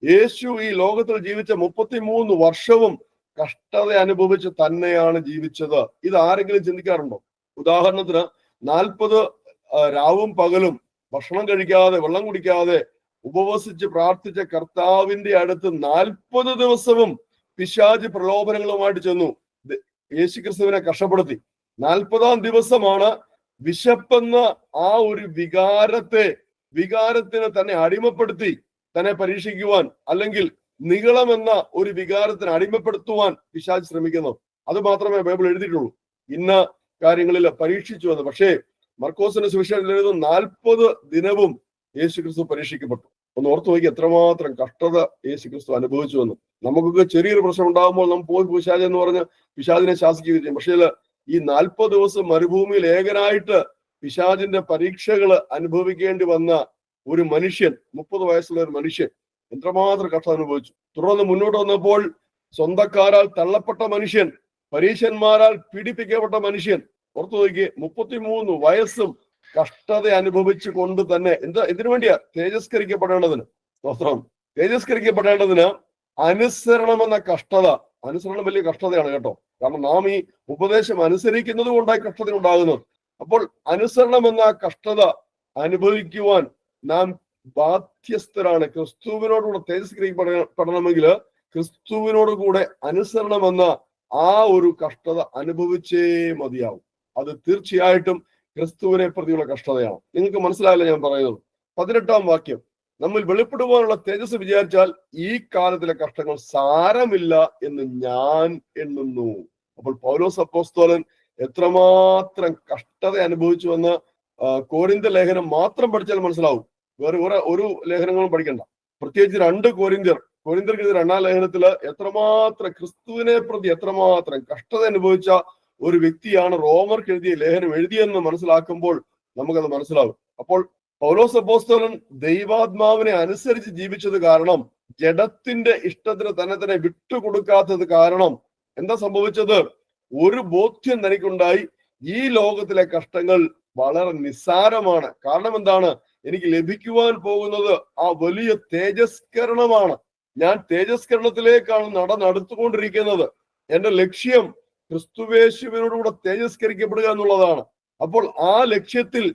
യേശു ഈ ലോകത്തിൽ ജീവിച്ച 33 വർഷവും കഷ്ടത അനുഭവിച്ച് തന്നെയാണ് ജീവിച്ചത്. ഇത് ആരെങ്കിലും ചിന്തിക്കാറുണ്ടോ? ഉദാഹരണത്തിന് 40 രാവും പകലും ഭക്ഷണം കഴിക്കാതെ വെള്ളം കുടിക്കാതെ ഉപവസിച്ച് പ്രാർത്ഥിച്ച കർത്താവിന്റെ അടുത്ത് 40 ദിവസവും പിശാച് പ്രലോഭനങ്ങളുമായിട്ട് ചെന്നു യേശു ക്രിസ്തുവിനെ കഷ്ടപ്പെടുത്തി. 40-ാം ദിവസമാണ് വിശപ്പെന്ന ആ ഒരു വികാരത്തിന് തന്നെ അടിമപ്പെടുത്തി തന്നെ പരീക്ഷിക്കുവാൻ, അല്ലെങ്കിൽ നിഗളമെന്ന ഒരു വികാരത്തിന് അടിമപ്പെടുത്തുവാൻ പിശാച് ശ്രമിക്കുന്നു. അത് മാത്രമേ ബൈബിൾ എഴുതിയിട്ടുള്ളൂ. ഇന്ന കാര്യങ്ങളിൽ പരീക്ഷിച്ചു എന്ന്. പക്ഷേ മർക്കോസിന്റെ സുവിശേഷത്തിൽ എഴുതുന്ന 40 ദിനവും യേശു ക്രിസ്തു പരീക്ഷിക്കപ്പെട്ടു. ഒന്ന് ഓർത്തു നോക്കി എത്രമാത്രം കഷ്ടത യേശു ക്രിസ്തു അനുഭവിച്ചു എന്ന്. നമുക്കൊക്കെ ചെറിയൊരു പ്രശ്നം ഉണ്ടാകുമ്പോൾ നമ്മൾ പോയി പിശാച് എന്ന് പറഞ്ഞ് പിശാചിനെ ശാസിക്കുകയും ചെയ്യും. പക്ഷേ ഈ 40 ദിവസം മരുഭൂമിയിൽ ഏകനായിട്ട് പിശാചിന്റെ പരീക്ഷകൾ അനുഭവിക്കേണ്ടി വന്ന ഒരു മനുഷ്യൻ, 30 വയസ്സുള്ള ഒരു മനുഷ്യൻ എത്രമാത്രം കഷ്ടം അനുഭവിച്ചു. തുടർന്ന് മുന്നോട്ട് വന്നപ്പോൾ സ്വന്തക്കാരാൽ തള്ളപ്പെട്ട മനുഷ്യൻ, പരീശന്മാരാൽ പീഡിപ്പിക്കപ്പെട്ട മനുഷ്യൻ. ഓർത്തു നോക്കി 33 വയസ്സും കഷ്ടത അനുഭവിച്ചു കൊണ്ട് തന്നെ എന്തിനു വേണ്ടിയാ? തേജസ്കരിക്കപ്പെടേണ്ടതിന്. സ്തോത്രം. തേജസ്കരിക്കപ്പെടേണ്ടതിന് അനുസരണം എന്ന കഷ്ടത. അനുസരണം വലിയ കഷ്ടതയാണ് കേട്ടോ. കാരണം നാം ഈ ഉപദേശം അനുസരിക്കുന്നത് കൊണ്ടായി കഷ്ടത ഉണ്ടാകുന്നത്. അപ്പോൾ അനുസരണം എന്ന കഷ്ടത അനുഭവിക്കുവാൻ നാം ബാധ്യസ്ഥരാണ്. ക്രിസ്തുവിനോടുകൂടെ തേജസ്കരിക്കപ്പെടണമെങ്കിൽ ക്രിസ്തുവിനോടുകൂടെ അനുസരണം എന്ന ആ ഒരു കഷ്ടത അനുഭവിച്ചേ മതിയാവും. അത് തീർച്ചയായിട്ടും ക്രിസ്തുവിനെ പ്രതിയുള്ള കഷ്ടതയാണ്. നിങ്ങൾക്ക് മനസ്സിലായില്ല ഞാൻ പറയുന്നത്? 18-ാം വാക്യം, നമ്മൾ വെളിപ്പെടുവാനുള്ള തേജസ് വിചാരിച്ചാൽ ഈ കാലത്തിലെ കഷ്ടങ്ങൾ സാരമില്ല എന്ന് ഞാൻ എണ്ണുന്നു. അപ്പോൾ പൗലോസ് അപ്പോസ്തലൻ എത്രമാത്രം കഷ്ടത അനുഭവിച്ചുവെന്ന് കോരിന്ത്യർ ലേഖനം മാത്രം പഠിച്ചാൽ മനസ്സിലാവും. വേറെ ഒരു ലേഖനങ്ങളും പഠിക്കണ്ട. പ്രത്യേകിച്ച് 2 കോരിന്ത്യർക്ക് എഴുതിയ 2-ാം ലേഖനത്തില് എത്രമാത്രം ക്രിസ്തുവിനെ പ്രതി എത്രമാത്രം കഷ്ടത അനുഭവിച്ച ഒരു വ്യക്തിയാണ് റോമർക്ക് എഴുതിയ ലേഖനം എഴുതിയെന്ന് മനസ്സിലാക്കുമ്പോൾ നമുക്കത് മനസ്സിലാവും. അപ്പോൾ പൗലോസ് അപ്പോസ്തലൻ ദൈവാത്മാവിനെ അനുസരിച്ച് ജീവിച്ചത് കാരണം, ജഡത്തിന്റെ ഇഷ്ടത്തിന് തന്നെ വിട്ടുകൊടുക്കാത്തത് കാരണം എന്താ സംഭവിച്ചത്? ഒരു ബോധ്യം തനിക്കുണ്ടായി, ഈ ലോകത്തിലെ കഷ്ടങ്ങൾ വളരെ നിസ്സാരമാണ്. കാരണം എന്താണ്? എനിക്ക് ലഭിക്കുവാൻ പോകുന്നത് ആ വലിയ തേജസ്കരണമാണ്. ഞാൻ തേജസ്കരണത്തിലേക്കാണ് നടന്നുകൊണ്ടിരിക്കുന്നത്. എന്റെ ലക്ഷ്യം ക്രിസ്തുവേശുവിനോടുകൂടെ തേജസ്കരിക്കപ്പെടുക എന്നുള്ളതാണ്. അപ്പോൾ ആ ലക്ഷ്യത്തിൽ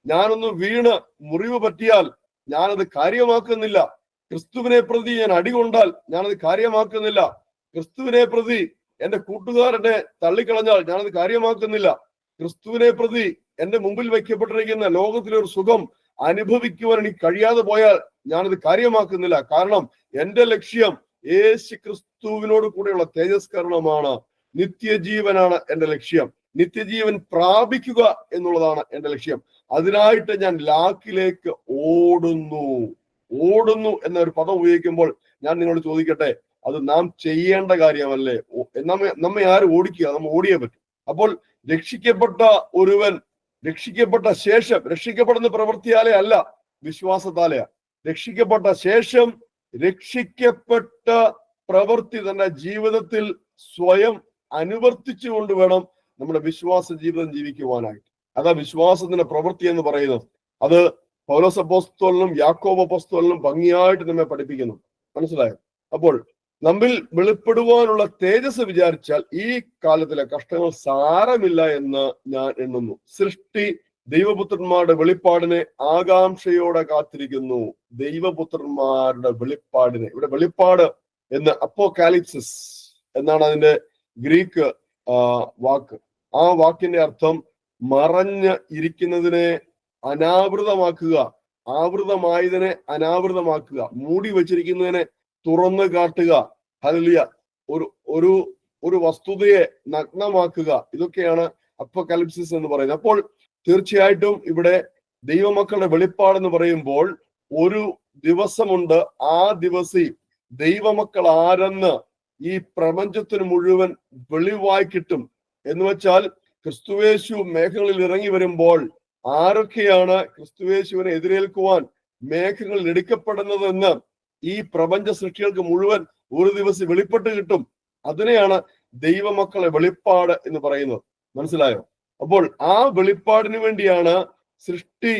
ഞാനൊന്ന് വീണ് മുറിവ് പറ്റിയാൽ ഞാനത് കാര്യമാക്കുന്നില്ല. ക്രിസ്തുവിനെ പ്രതി ഞാൻ അടികൊണ്ടാൽ ഞാനത് കാര്യമാക്കുന്നില്ല. ക്രിസ്തുവിനെ പ്രതി എന്റെ കൂട്ടുകാരനെ തള്ളിക്കളഞ്ഞാൽ ഞാനത് കാര്യമാക്കുന്നില്ല. ക്രിസ്തുവിനെ പ്രതി എന്റെ മുമ്പിൽ വയ്ക്കപ്പെട്ടിരിക്കുന്ന ലോകത്തിലെ ഒരു സുഖം അനുഭവിക്കുവാൻ എനിക്ക് കഴിയാതെ പോയാൽ ഞാനത് കാര്യമാക്കുന്നില്ല. കാരണം എന്റെ ലക്ഷ്യം യേശു ക്രിസ്തുവിനോട് കൂടെയുള്ള തേജസ്കരണമാണ്. നിത്യജീവനാണ് എന്റെ ലക്ഷ്യം. നിത്യജീവൻ പ്രാപിക്കുക എന്നുള്ളതാണ് എന്റെ ലക്ഷ്യം. അതിനായിട്ട് ഞാൻ ലാക്കിലേക്ക് ഓടുന്നു എന്നൊരു പദം ഉപയോഗിക്കുമ്പോൾ ഞാൻ നിങ്ങളോട് ചോദിക്കട്ടെ, അത് നാം ചെയ്യേണ്ട കാര്യമല്ലേ? നമ്മെ ആരും ഓടിക്കുക? നമ്മൾ ഓടിയേ പറ്റും. അപ്പോൾ രക്ഷിക്കപ്പെട്ട ഒരുവൻ രക്ഷിക്കപ്പെട്ട ശേഷം, രക്ഷിക്കപ്പെടുന്ന പ്രവൃത്തിയാലേ അല്ല, വിശ്വാസത്താലെയാ. രക്ഷിക്കപ്പെട്ട ശേഷം രക്ഷിക്കപ്പെട്ട പ്രവൃത്തി തന്റെ ജീവിതത്തിൽ സ്വയം അനുവർത്തിച്ചുകൊണ്ട് വേണം നമ്മുടെ വിശ്വാസ ജീവിതം ജീവിക്കുവാനായിട്ട്. അതാ വിശ്വാസത്തിന്റെ പ്രവൃത്തി എന്ന് പറയുന്നത്. അത് പൗലോസ് അപ്പോസ്തലനും യാക്കോബ് അപ്പോസ്തലനും ഭംഗിയായിട്ട് നമ്മെ പഠിപ്പിക്കുന്നു. മനസ്സിലായോ? അപ്പോൾ നമ്മിൽ വെളിപ്പെടുവാനുള്ള തേജസ് വിചാരിച്ചാൽ ഈ കാലത്തിലെ കഷ്ടങ്ങൾ സാരമില്ല എന്ന് ഞാൻ എണ്ണുന്നു. സൃഷ്ടി ദൈവപുത്രന്മാരുടെ വെളിപ്പാടിനെ ആകാംക്ഷയോടെ കാത്തിരിക്കുന്നു. ദൈവപുത്രന്മാരുടെ വെളിപ്പാടിനെ, ഇവിടെ വെളിപ്പാട് എന്ന് അപ്പോകാലിപ്സിസ് എന്നാണ് അതിന്റെ ഗ്രീക്ക് വാക്ക്. ആ വാക്കിന്റെ അർത്ഥം മറഞ്ഞ് ഇരിക്കുന്നതിനെ അനാവൃതമാക്കുക, ആവൃതമായതിനെ അനാവൃതമാക്കുക, മൂടി വച്ചിരിക്കുന്നതിനെ തുറന്നു കാട്ടുക. ഹല്ലേലൂയ. ഒരു ഒരു വസ്തുതയെ നഗ്നമാക്കുക. ഇതൊക്കെയാണ് അപ്പോകലിപ്സിസ് എന്ന് പറയുന്നത്. അപ്പോൾ തീർച്ചയായിട്ടും ഇവിടെ ദൈവമക്കളുടെ വെളിപ്പാടെന്ന് പറയുമ്പോൾ ഒരു ദിവസമുണ്ട്. ആ ദിവസം ദൈവമക്കൾ ആരെന്ന് ഈ പ്രപഞ്ചത്തിന് മുഴുവൻ വെളിവായി കിട്ടും. എന്ന് വെച്ചാൽ ക്രിസ്തുവേശു മേഘങ്ങളിൽ ഇറങ്ങി വരുമ്പോൾ ആരൊക്കെയാണ് ക്രിസ്തുവേശുവിനെ എതിരേൽക്കുവാൻ മേഘങ്ങളിൽ എടുക്കപ്പെടുന്നതെന്ന് ഈ പ്രപഞ്ച സൃഷ്ടികൾക്ക് മുഴുവൻ ഒരു ദിവസം വെളിപ്പെട്ട് കിട്ടും. അതിനെയാണ് ദൈവമക്കളെ വെളിപ്പാട് എന്ന് പറയുന്നത്. മനസ്സിലായോ? അപ്പോൾ ആ വെളിപ്പാടിന് വേണ്ടിയാണ് സൃഷ്ടി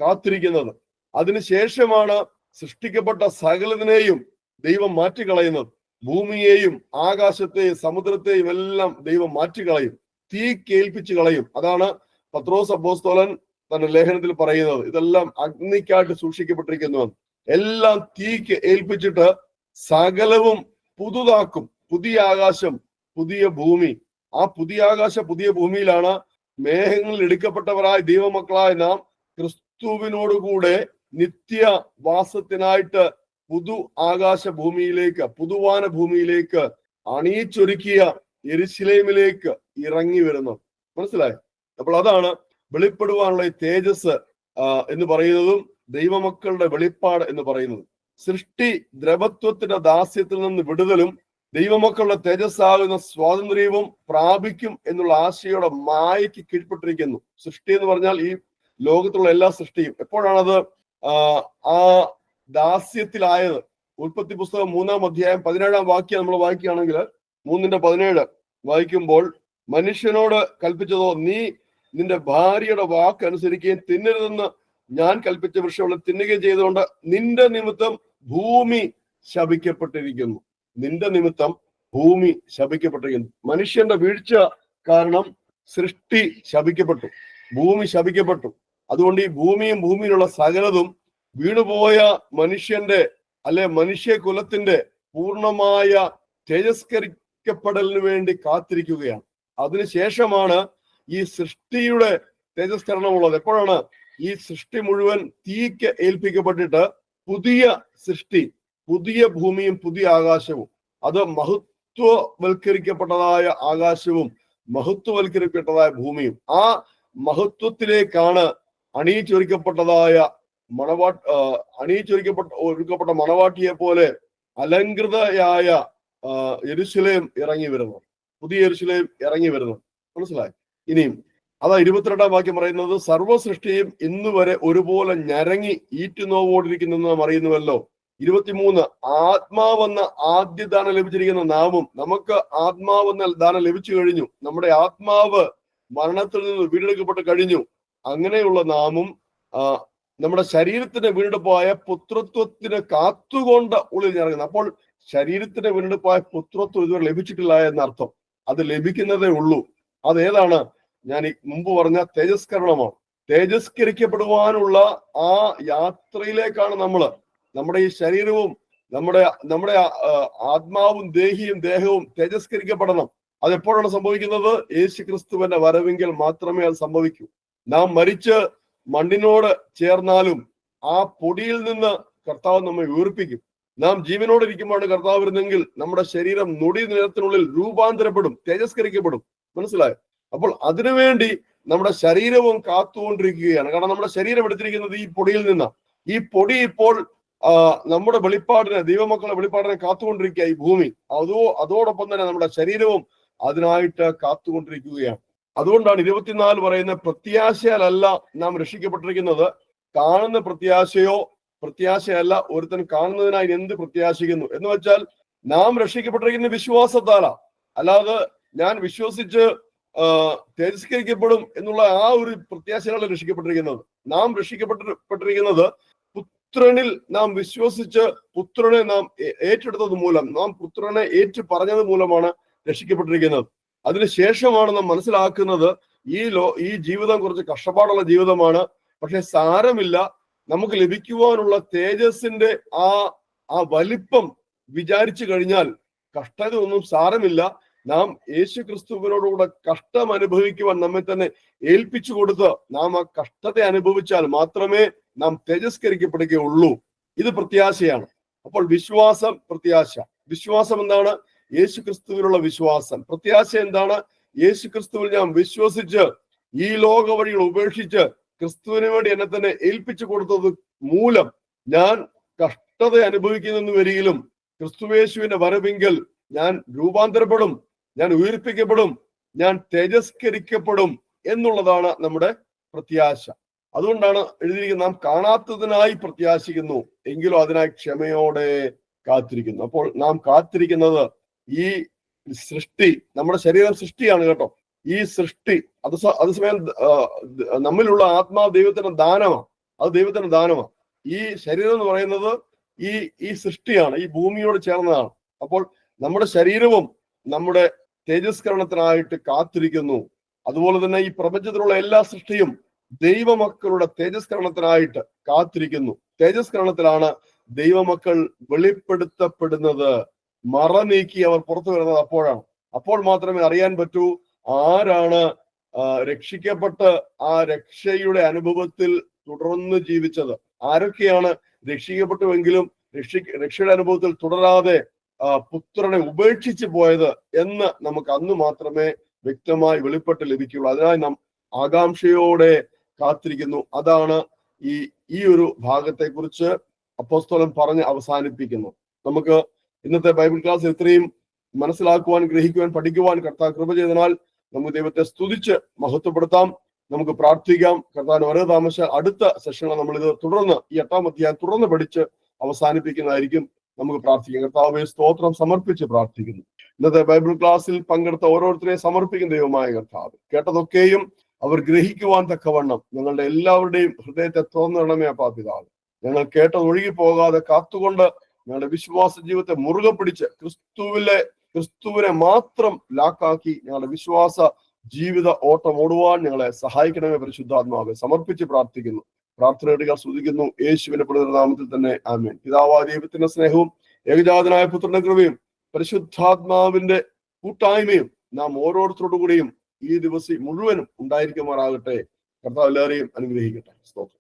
കാത്തിരിക്കുന്നത്. അതിനുശേഷമാണ് സൃഷ്ടിക്കപ്പെട്ട സകലതിനെയും ദൈവം മാറ്റിക്കളയുന്നത്. ഭൂമിയെയും ആകാശത്തെയും സമുദ്രത്തെയും എല്ലാം ദൈവം മാറ്റിക്കളയും, തീ കേൾപ്പിച്ചു കളയും. അതാണ് പത്രോസ് അപ്പോസ്തലൻ തന്റെ ലേഖനത്തിൽ പറയുന്നത്. ഇതെല്ലാം അഗ്നിക്കായിട്ട് സൂക്ഷിക്കപ്പെട്ടിരിക്കുന്നു. എല്ലാം തീക്ക് ഏൽപ്പിച്ചിട്ട് സകലവും പുതുതാക്കും. പുതിയ ആകാശം, പുതിയ ഭൂമി. ആ പുതിയ ആകാശ പുതിയ ഭൂമിയിലാണ് മേഘങ്ങളിൽ എടുക്കപ്പെട്ടവരായ ദൈവമക്കളായ നാം ക്രിസ്തുവിനോടുകൂടെ നിത്യവാസത്തിനായിട്ട് പുതു ആകാശ ഭൂമിയിലേക്ക്, പുതുവാന ഭൂമിയിലേക്ക് അണിയിച്ചൊരുക്കിയ യെരുശലേമിലേക്ക് ഇറങ്ങി വരുന്നത്. മനസ്സിലായോ? അപ്പോൾ അതാണ് വെളിപ്പെടുവാനുള്ള ഈ തേജസ് എന്ന് പറയുന്നതും ദൈവമക്കളുടെ വെളിപ്പാട് എന്ന് പറയുന്നത്. സൃഷ്ടി ദ്രവത്വത്തിന്റെ ദാസ്യത്തിൽ നിന്ന് വിടുതലും ദൈവമക്കളുടെ തേജസ്സാകുന്ന സ്വാതന്ത്ര്യവും പ്രാപിക്കും എന്നുള്ള ആശയോടെ മായയ്ക്ക് കീഴ്പ്പെട്ടിരിക്കുന്നു. സൃഷ്ടി എന്ന് പറഞ്ഞാൽ ഈ ലോകത്തുള്ള എല്ലാ സൃഷ്ടിയും. എപ്പോഴാണത് ആ ദാസ്യത്തിലായത്? ഉൽപ്പത്തി പുസ്തകം 3-ാം അധ്യായം 17-ാം വാക്യം നമ്മൾ വായിക്കുകയാണെങ്കിൽ 3:17 വായിക്കുമ്പോൾ, മനുഷ്യനോട് കൽപ്പിച്ചതോ, നീ നിന്റെ ഭാര്യയുടെ വാക്ക് അനുസരിക്കുകയും തിന്നരുതെന്ന് ഞാൻ കൽപ്പിച്ച വൃക്ഷങ്ങൾ തിന്നുകയും ചെയ്തുകൊണ്ട് നിന്റെ നിമിത്തം ഭൂമി ശപിക്കപ്പെട്ടിരിക്കുന്നു. നിന്റെ നിമിത്തം ഭൂമി ശപിക്കപ്പെട്ടിരിക്കുന്നു. മനുഷ്യന്റെ വീഴ്ച കാരണം സൃഷ്ടി ശപിക്കപ്പെട്ടു, ഭൂമി ശപിക്കപ്പെട്ടു. അതുകൊണ്ട് ഈ ഭൂമിയും ഭൂമിയിലുള്ള സകലതും വീണുപോയ മനുഷ്യന്റെ അല്ലെ മനുഷ്യകുലത്തിന്റെ പൂർണ്ണമായ തേജസ്കരിക്കപ്പെടലിന് വേണ്ടി കാത്തിരിക്കുകയാണ്. അതിനുശേഷമാണ് ഈ സൃഷ്ടിയുടെ തേജസ്കരണമുള്ളത്. എപ്പോഴാണ്? ഈ സൃഷ്ടി മുഴുവൻ തീക്ക് ഏൽപ്പിക്കപ്പെട്ടിട്ട് പുതിയ സൃഷ്ടി, പുതിയ ഭൂമിയും പുതിയ ആകാശവും, അത് മഹത്വവൽക്കരിക്കപ്പെട്ടതായ ആകാശവും മഹത്വവൽക്കരിക്കപ്പെട്ടതായ ഭൂമിയും, ആ മഹത്വത്തിലേക്കാണ് അണിയിച്ചൊരുക്കപ്പെട്ടതായ ഒരുക്കപ്പെട്ട മണവാട്ടിയെ പോലെ അലങ്കൃതയായ യെരുശലേം ഇറങ്ങി വരുന്നത്, പുതിയ യെരുശലേം ഇറങ്ങി വരുന്നത്. മനസ്സിലായി? ഇനിയും അതാ 22-ാം വാക്യം പറയുന്നത്, സർവ്വ സൃഷ്ടിയും ഇന്ന് വരെ ഒരുപോലെ ഞരങ്ങി ഈറ്റുനോവോടിരിക്കുന്നെന്ന് നാം അറിയുന്നുവല്ലോ. 23, ആത്മാവെന്ന ആദ്യ ദാനം ലഭിച്ചിരിക്കുന്ന നാമും, നമുക്ക് ആത്മാവെന്ന ദാനം ലഭിച്ചു കഴിഞ്ഞു. നമ്മുടെ ആത്മാവ് മരണത്തിൽ നിന്ന് വീണ്ടെടുക്കപ്പെട്ട് കഴിഞ്ഞു. അങ്ങനെയുള്ള നാമും നമ്മുടെ ശരീരത്തിന്റെ വീണ്ടെടുപ്പായ പുത്രത്വത്തിന് കാത്തുകൊണ്ട് ഉള്ളിൽ ഞറങ്ങുന്നു. അപ്പോൾ ശരീരത്തിന്റെ വീണ്ടെടുപ്പായ പുത്രത്വം ഇതുവരെ ലഭിച്ചിട്ടില്ല എന്നർത്ഥം. അത് ലഭിക്കുന്നതേ ഉള്ളൂ. അതേതാണ്? ഞാൻ ഈ മുമ്പ് പറഞ്ഞ തേജസ്കരണമാണ്. തേജസ്കരിക്കപ്പെടുവാനുള്ള ആ യാത്രയിലേക്കാണ് നമ്മുടെ ഈ ശരീരവും നമ്മുടെ ആത്മാവും ദേഹവും തേജസ്കരിക്കപ്പെടണം. അതെപ്പോഴാണ് സംഭവിക്കുന്നത്? യേശു ക്രിസ്തുവിന്റെ വരവെങ്കിൽ മാത്രമേ അത് സംഭവിക്കൂ. നാം മരിച്ച് മണ്ണിനോട് ചേർന്നാലും ആ പൊടിയിൽ നിന്ന് കർത്താവ് നമ്മെ ഉയർപ്പിക്കും. നാം ജീവനോട് ഇരിക്കുമ്പോഴാണ് കർത്താവ് വരുന്നെങ്കിൽ നമ്മുടെ ശരീരം നൊടി നേരത്തിനുള്ളിൽ രൂപാന്തരപ്പെടും, തേജസ്കരിക്കപ്പെടും. മനസ്സിലായോ? അപ്പോൾ അതിനുവേണ്ടി നമ്മുടെ ശരീരവും കാത്തുകൊണ്ടിരിക്കുകയാണ്. കാരണം നമ്മുടെ ശരീരം എടുത്തിരിക്കുന്നത് ഈ പൊടിയിൽ നിന്നാണ്. ഈ പൊടി ഇപ്പോൾ നമ്മുടെ വെളിപ്പാടിനെ, ദൈവമക്കളുടെ വെളിപ്പാടിനെ കാത്തുകൊണ്ടിരിക്കുക ഈ ഭൂമി. അതോടൊപ്പം തന്നെ നമ്മുടെ ശരീരവും അതിനായിട്ട് കാത്തുകൊണ്ടിരിക്കുകയാണ്. അതുകൊണ്ടാണ് 24 പറയുന്ന, പ്രത്യാശയാലല്ല നാം രക്ഷിക്കപ്പെട്ടിരിക്കുന്നത്. കാണുന്ന പ്രത്യാശയല്ല. ഒരുത്തൻ കാണുന്നതിനായി എന്ത് പ്രത്യാശിക്കുന്നു എന്ന് വെച്ചാൽ നാം രക്ഷിക്കപ്പെട്ടിരിക്കുന്ന വിശ്വാസത്താലാ. അല്ലാതെ ഞാൻ വിശ്വസിച്ച് തേജസ്കരിക്കപ്പെടും എന്നുള്ള ആ ഒരു പ്രത്യാശയാണ് രക്ഷിക്കപ്പെട്ടിരിക്കുന്നത്. നാം രക്ഷിക്കപ്പെട്ടിരിക്കുന്നത് പുത്രനിൽ നാം വിശ്വസിച്ച് പുത്രനെ നാം ഏറ്റെടുത്തത് മൂലം, നാം പുത്രനെ ഏറ്റു പറഞ്ഞത് മൂലമാണ് രക്ഷിക്കപ്പെട്ടിരിക്കുന്നത്. അതിനുശേഷമാണ് നാം മനസ്സിലാക്കുന്നത് ഈ ജീവിതം കുറച്ച് കഷ്ടപ്പാടുള്ള ജീവിതമാണ്, പക്ഷെ സാരമില്ല, നമുക്ക് ലഭിക്കുവാനുള്ള തേജസ്സിന്റെ ആ വലിപ്പം വിചാരിച്ചു കഴിഞ്ഞാൽ കഷ്ടതയൊന്നും സാരമില്ല. നാം യേശു ക്രിസ്തുവിനോടുകൂടെ കഷ്ടം അനുഭവിക്കുവാൻ നമ്മെ തന്നെ ഏൽപ്പിച്ചു കൊടുത്ത് നാം ആ കഷ്ടത അനുഭവിച്ചാൽ മാത്രമേ നാം തേജസ്കരിക്കപ്പെടുകയുള്ളൂ. ഇത് പ്രത്യാശയാണ്. അപ്പോൾ വിശ്വാസം, പ്രത്യാശ. വിശ്വാസം എന്താണ്? യേശു ക്രിസ്തുവിനുള്ള വിശ്വാസം. പ്രത്യാശ എന്താണ്? യേശു ക്രിസ്തുവിൽ ഞാൻ വിശ്വസിച്ച് ഈ ലോക വഴികൾ ഉപേക്ഷിച്ച് ക്രിസ്തുവിന് വേണ്ടി എന്നെ തന്നെ ഏൽപ്പിച്ചു കൊടുത്തത് മൂലം ഞാൻ കഷ്ടത അനുഭവിക്കുന്നെന്ന് വരികിലും ക്രിസ്തുവേശുവിന്റെ വരവെങ്കിൽ ഞാൻ രൂപാന്തരപ്പെടും, ഞാൻ ഉയർപ്പിക്കപ്പെടും, ഞാൻ തേജസ്കരിക്കപ്പെടും എന്നുള്ളതാണ് നമ്മുടെ പ്രത്യാശ. അതുകൊണ്ടാണ് എഴുതിയിരിക്കുന്നത്, നാം കാണാത്തതിനായി പ്രത്യാശിക്കുന്നു എങ്കിലും അതിനായി ക്ഷമയോടെ കാത്തിരിക്കുന്നു. അപ്പോൾ നാം കാത്തിരിക്കുന്നത് ഈ സൃഷ്ടി, നമ്മുടെ ശരീരം സൃഷ്ടിയാണ് കേട്ടോ. ഈ സൃഷ്ടി അതേസമയം നമ്മിലുള്ള ആത്മാവ് ദൈവത്തിന്റെ ദാനമാണ്. അത് ദൈവത്തിന്റെ ദാനമാണ്. ഈ ശരീരം എന്ന് പറയുന്നത് ഈ സൃഷ്ടിയാണ്, ഈ ഭൂമിയോട് ചേർന്നതാണ്. അപ്പോൾ നമ്മുടെ ശരീരവും നമ്മുടെ തേജസ്കരണത്തിനായിട്ട് കാത്തിരിക്കുന്നു. അതുപോലെ തന്നെ ഈ പ്രപഞ്ചത്തിലുള്ള എല്ലാ സൃഷ്ടിയും ദൈവമക്കളുടെ തേജസ്കരണത്തിനായിട്ട് കാത്തിരിക്കുന്നു. തേജസ്കരണത്തിലാണ് ദൈവമക്കൾ വെളിപ്പെടുത്തപ്പെടുന്നത്. മറ നീക്കി അവർ പുറത്തു വരുന്നത് അപ്പോഴാണ്. അപ്പോൾ മാത്രമേ അറിയാൻ പറ്റൂ ആരാണ് രക്ഷിക്കപ്പെട്ട് ആ രക്ഷയുടെ അനുഭവത്തിൽ തുടർന്ന് ജീവിച്ചത്, ആരൊക്കെയാണ് രക്ഷിക്കപ്പെട്ടുവെങ്കിലും രക്ഷയുടെ അനുഭവത്തിൽ തുടരാതെ പുത്രനെ ഉപേക്ഷിച്ച് പോയത് എന്ന് നമുക്ക് അന്ന് മാത്രമേ വ്യക്തമായി വെളിപ്പെട്ട് ലഭിക്കുകയുള്ളൂ. അതിനായി നാം ആകാംക്ഷയോടെ കാത്തിരിക്കുന്നു. അതാണ് ഈ ഒരു ഭാഗത്തെ കുറിച്ച് അപ്പോസ്തലൻ പറഞ്ഞ് അവസാനിപ്പിക്കുന്നു. നമുക്ക് ഇന്നത്തെ ബൈബിൾ ക്ലാസ് ഇത്രയും മനസ്സിലാക്കുവാൻ, ഗ്രഹിക്കുവാൻ, പഠിക്കുവാൻ കർത്താവ് കൃപ ചെയ്തതിനാൽ നമുക്ക് ദൈവത്തെ സ്തുതിച്ച് മഹത്വപ്പെടുത്താം. നമുക്ക് പ്രാർത്ഥിക്കാം. കർത്താവിന് വളരെ താമസിച്ച അടുത്ത സെഷനിൽ നമ്മൾ ഇത് തുടർന്ന് ഈ 8-ാം അധ്യായം തുടർന്ന് പഠിച്ച് അവസാനിപ്പിക്കുന്നതായിരിക്കും. നമുക്ക് പ്രാർത്ഥിക്കാം. കർത്താവേ, സ്തോത്രം സമർപ്പിച്ച് പ്രാർത്ഥിക്കുന്നു. ഇന്നത്തെ ബൈബിൾ ക്ലാസ്സിൽ പങ്കെടുത്ത ഓരോരുത്തരെയും സമർപ്പിക്കുന്ന ദൈവമായ കർത്താവ്, കേട്ടതൊക്കെയും അവർ ഗ്രഹിക്കുവാൻ തക്കവണ്ണം ഞങ്ങളുടെ എല്ലാവരുടെയും ഹൃദയത്തെ തുറന്നിടണമേ അപ്പാ പിതാവ്. ഞങ്ങൾ കേട്ടത് ഒഴുകി പോകാതെ കാത്തുകൊണ്ട് ഞങ്ങളുടെ വിശ്വാസ ജീവിതത്തെ മുറുകെ പിടിച്ച് ക്രിസ്തുവിനെ മാത്രം ലാക്കാക്കി ഞങ്ങളുടെ വിശ്വാസ ജീവിത ഓട്ടം ഓടുവാൻ ഞങ്ങളെ സഹായിക്കണമേ പരിശുദ്ധാത്മാവെ. സമർപ്പിച്ച് പ്രാർത്ഥിക്കുന്നു. പ്രാർത്ഥനയുടെ സ്തുതിക്കുന്നു യേശുവിന്റെ നാമത്തിൽ തന്നെ, ആമേൻ. പിതാവായ ദൈവത്തിന്റെ സ്നേഹവും ഏകജാതനായ പുത്രന്റെ കൃപയും പരിശുദ്ധാത്മാവിന്റെ കൂട്ടായ്മയും നാം ഓരോരുത്തരോടു കൂടിയും ഈ ദിവസം മുഴുവനും ഉണ്ടായിരിക്കുമാറാകട്ടെ. കർത്താവ് എല്ലാവരെയും അനുഗ്രഹിക്കട്ടെ. സ്തോത്രം.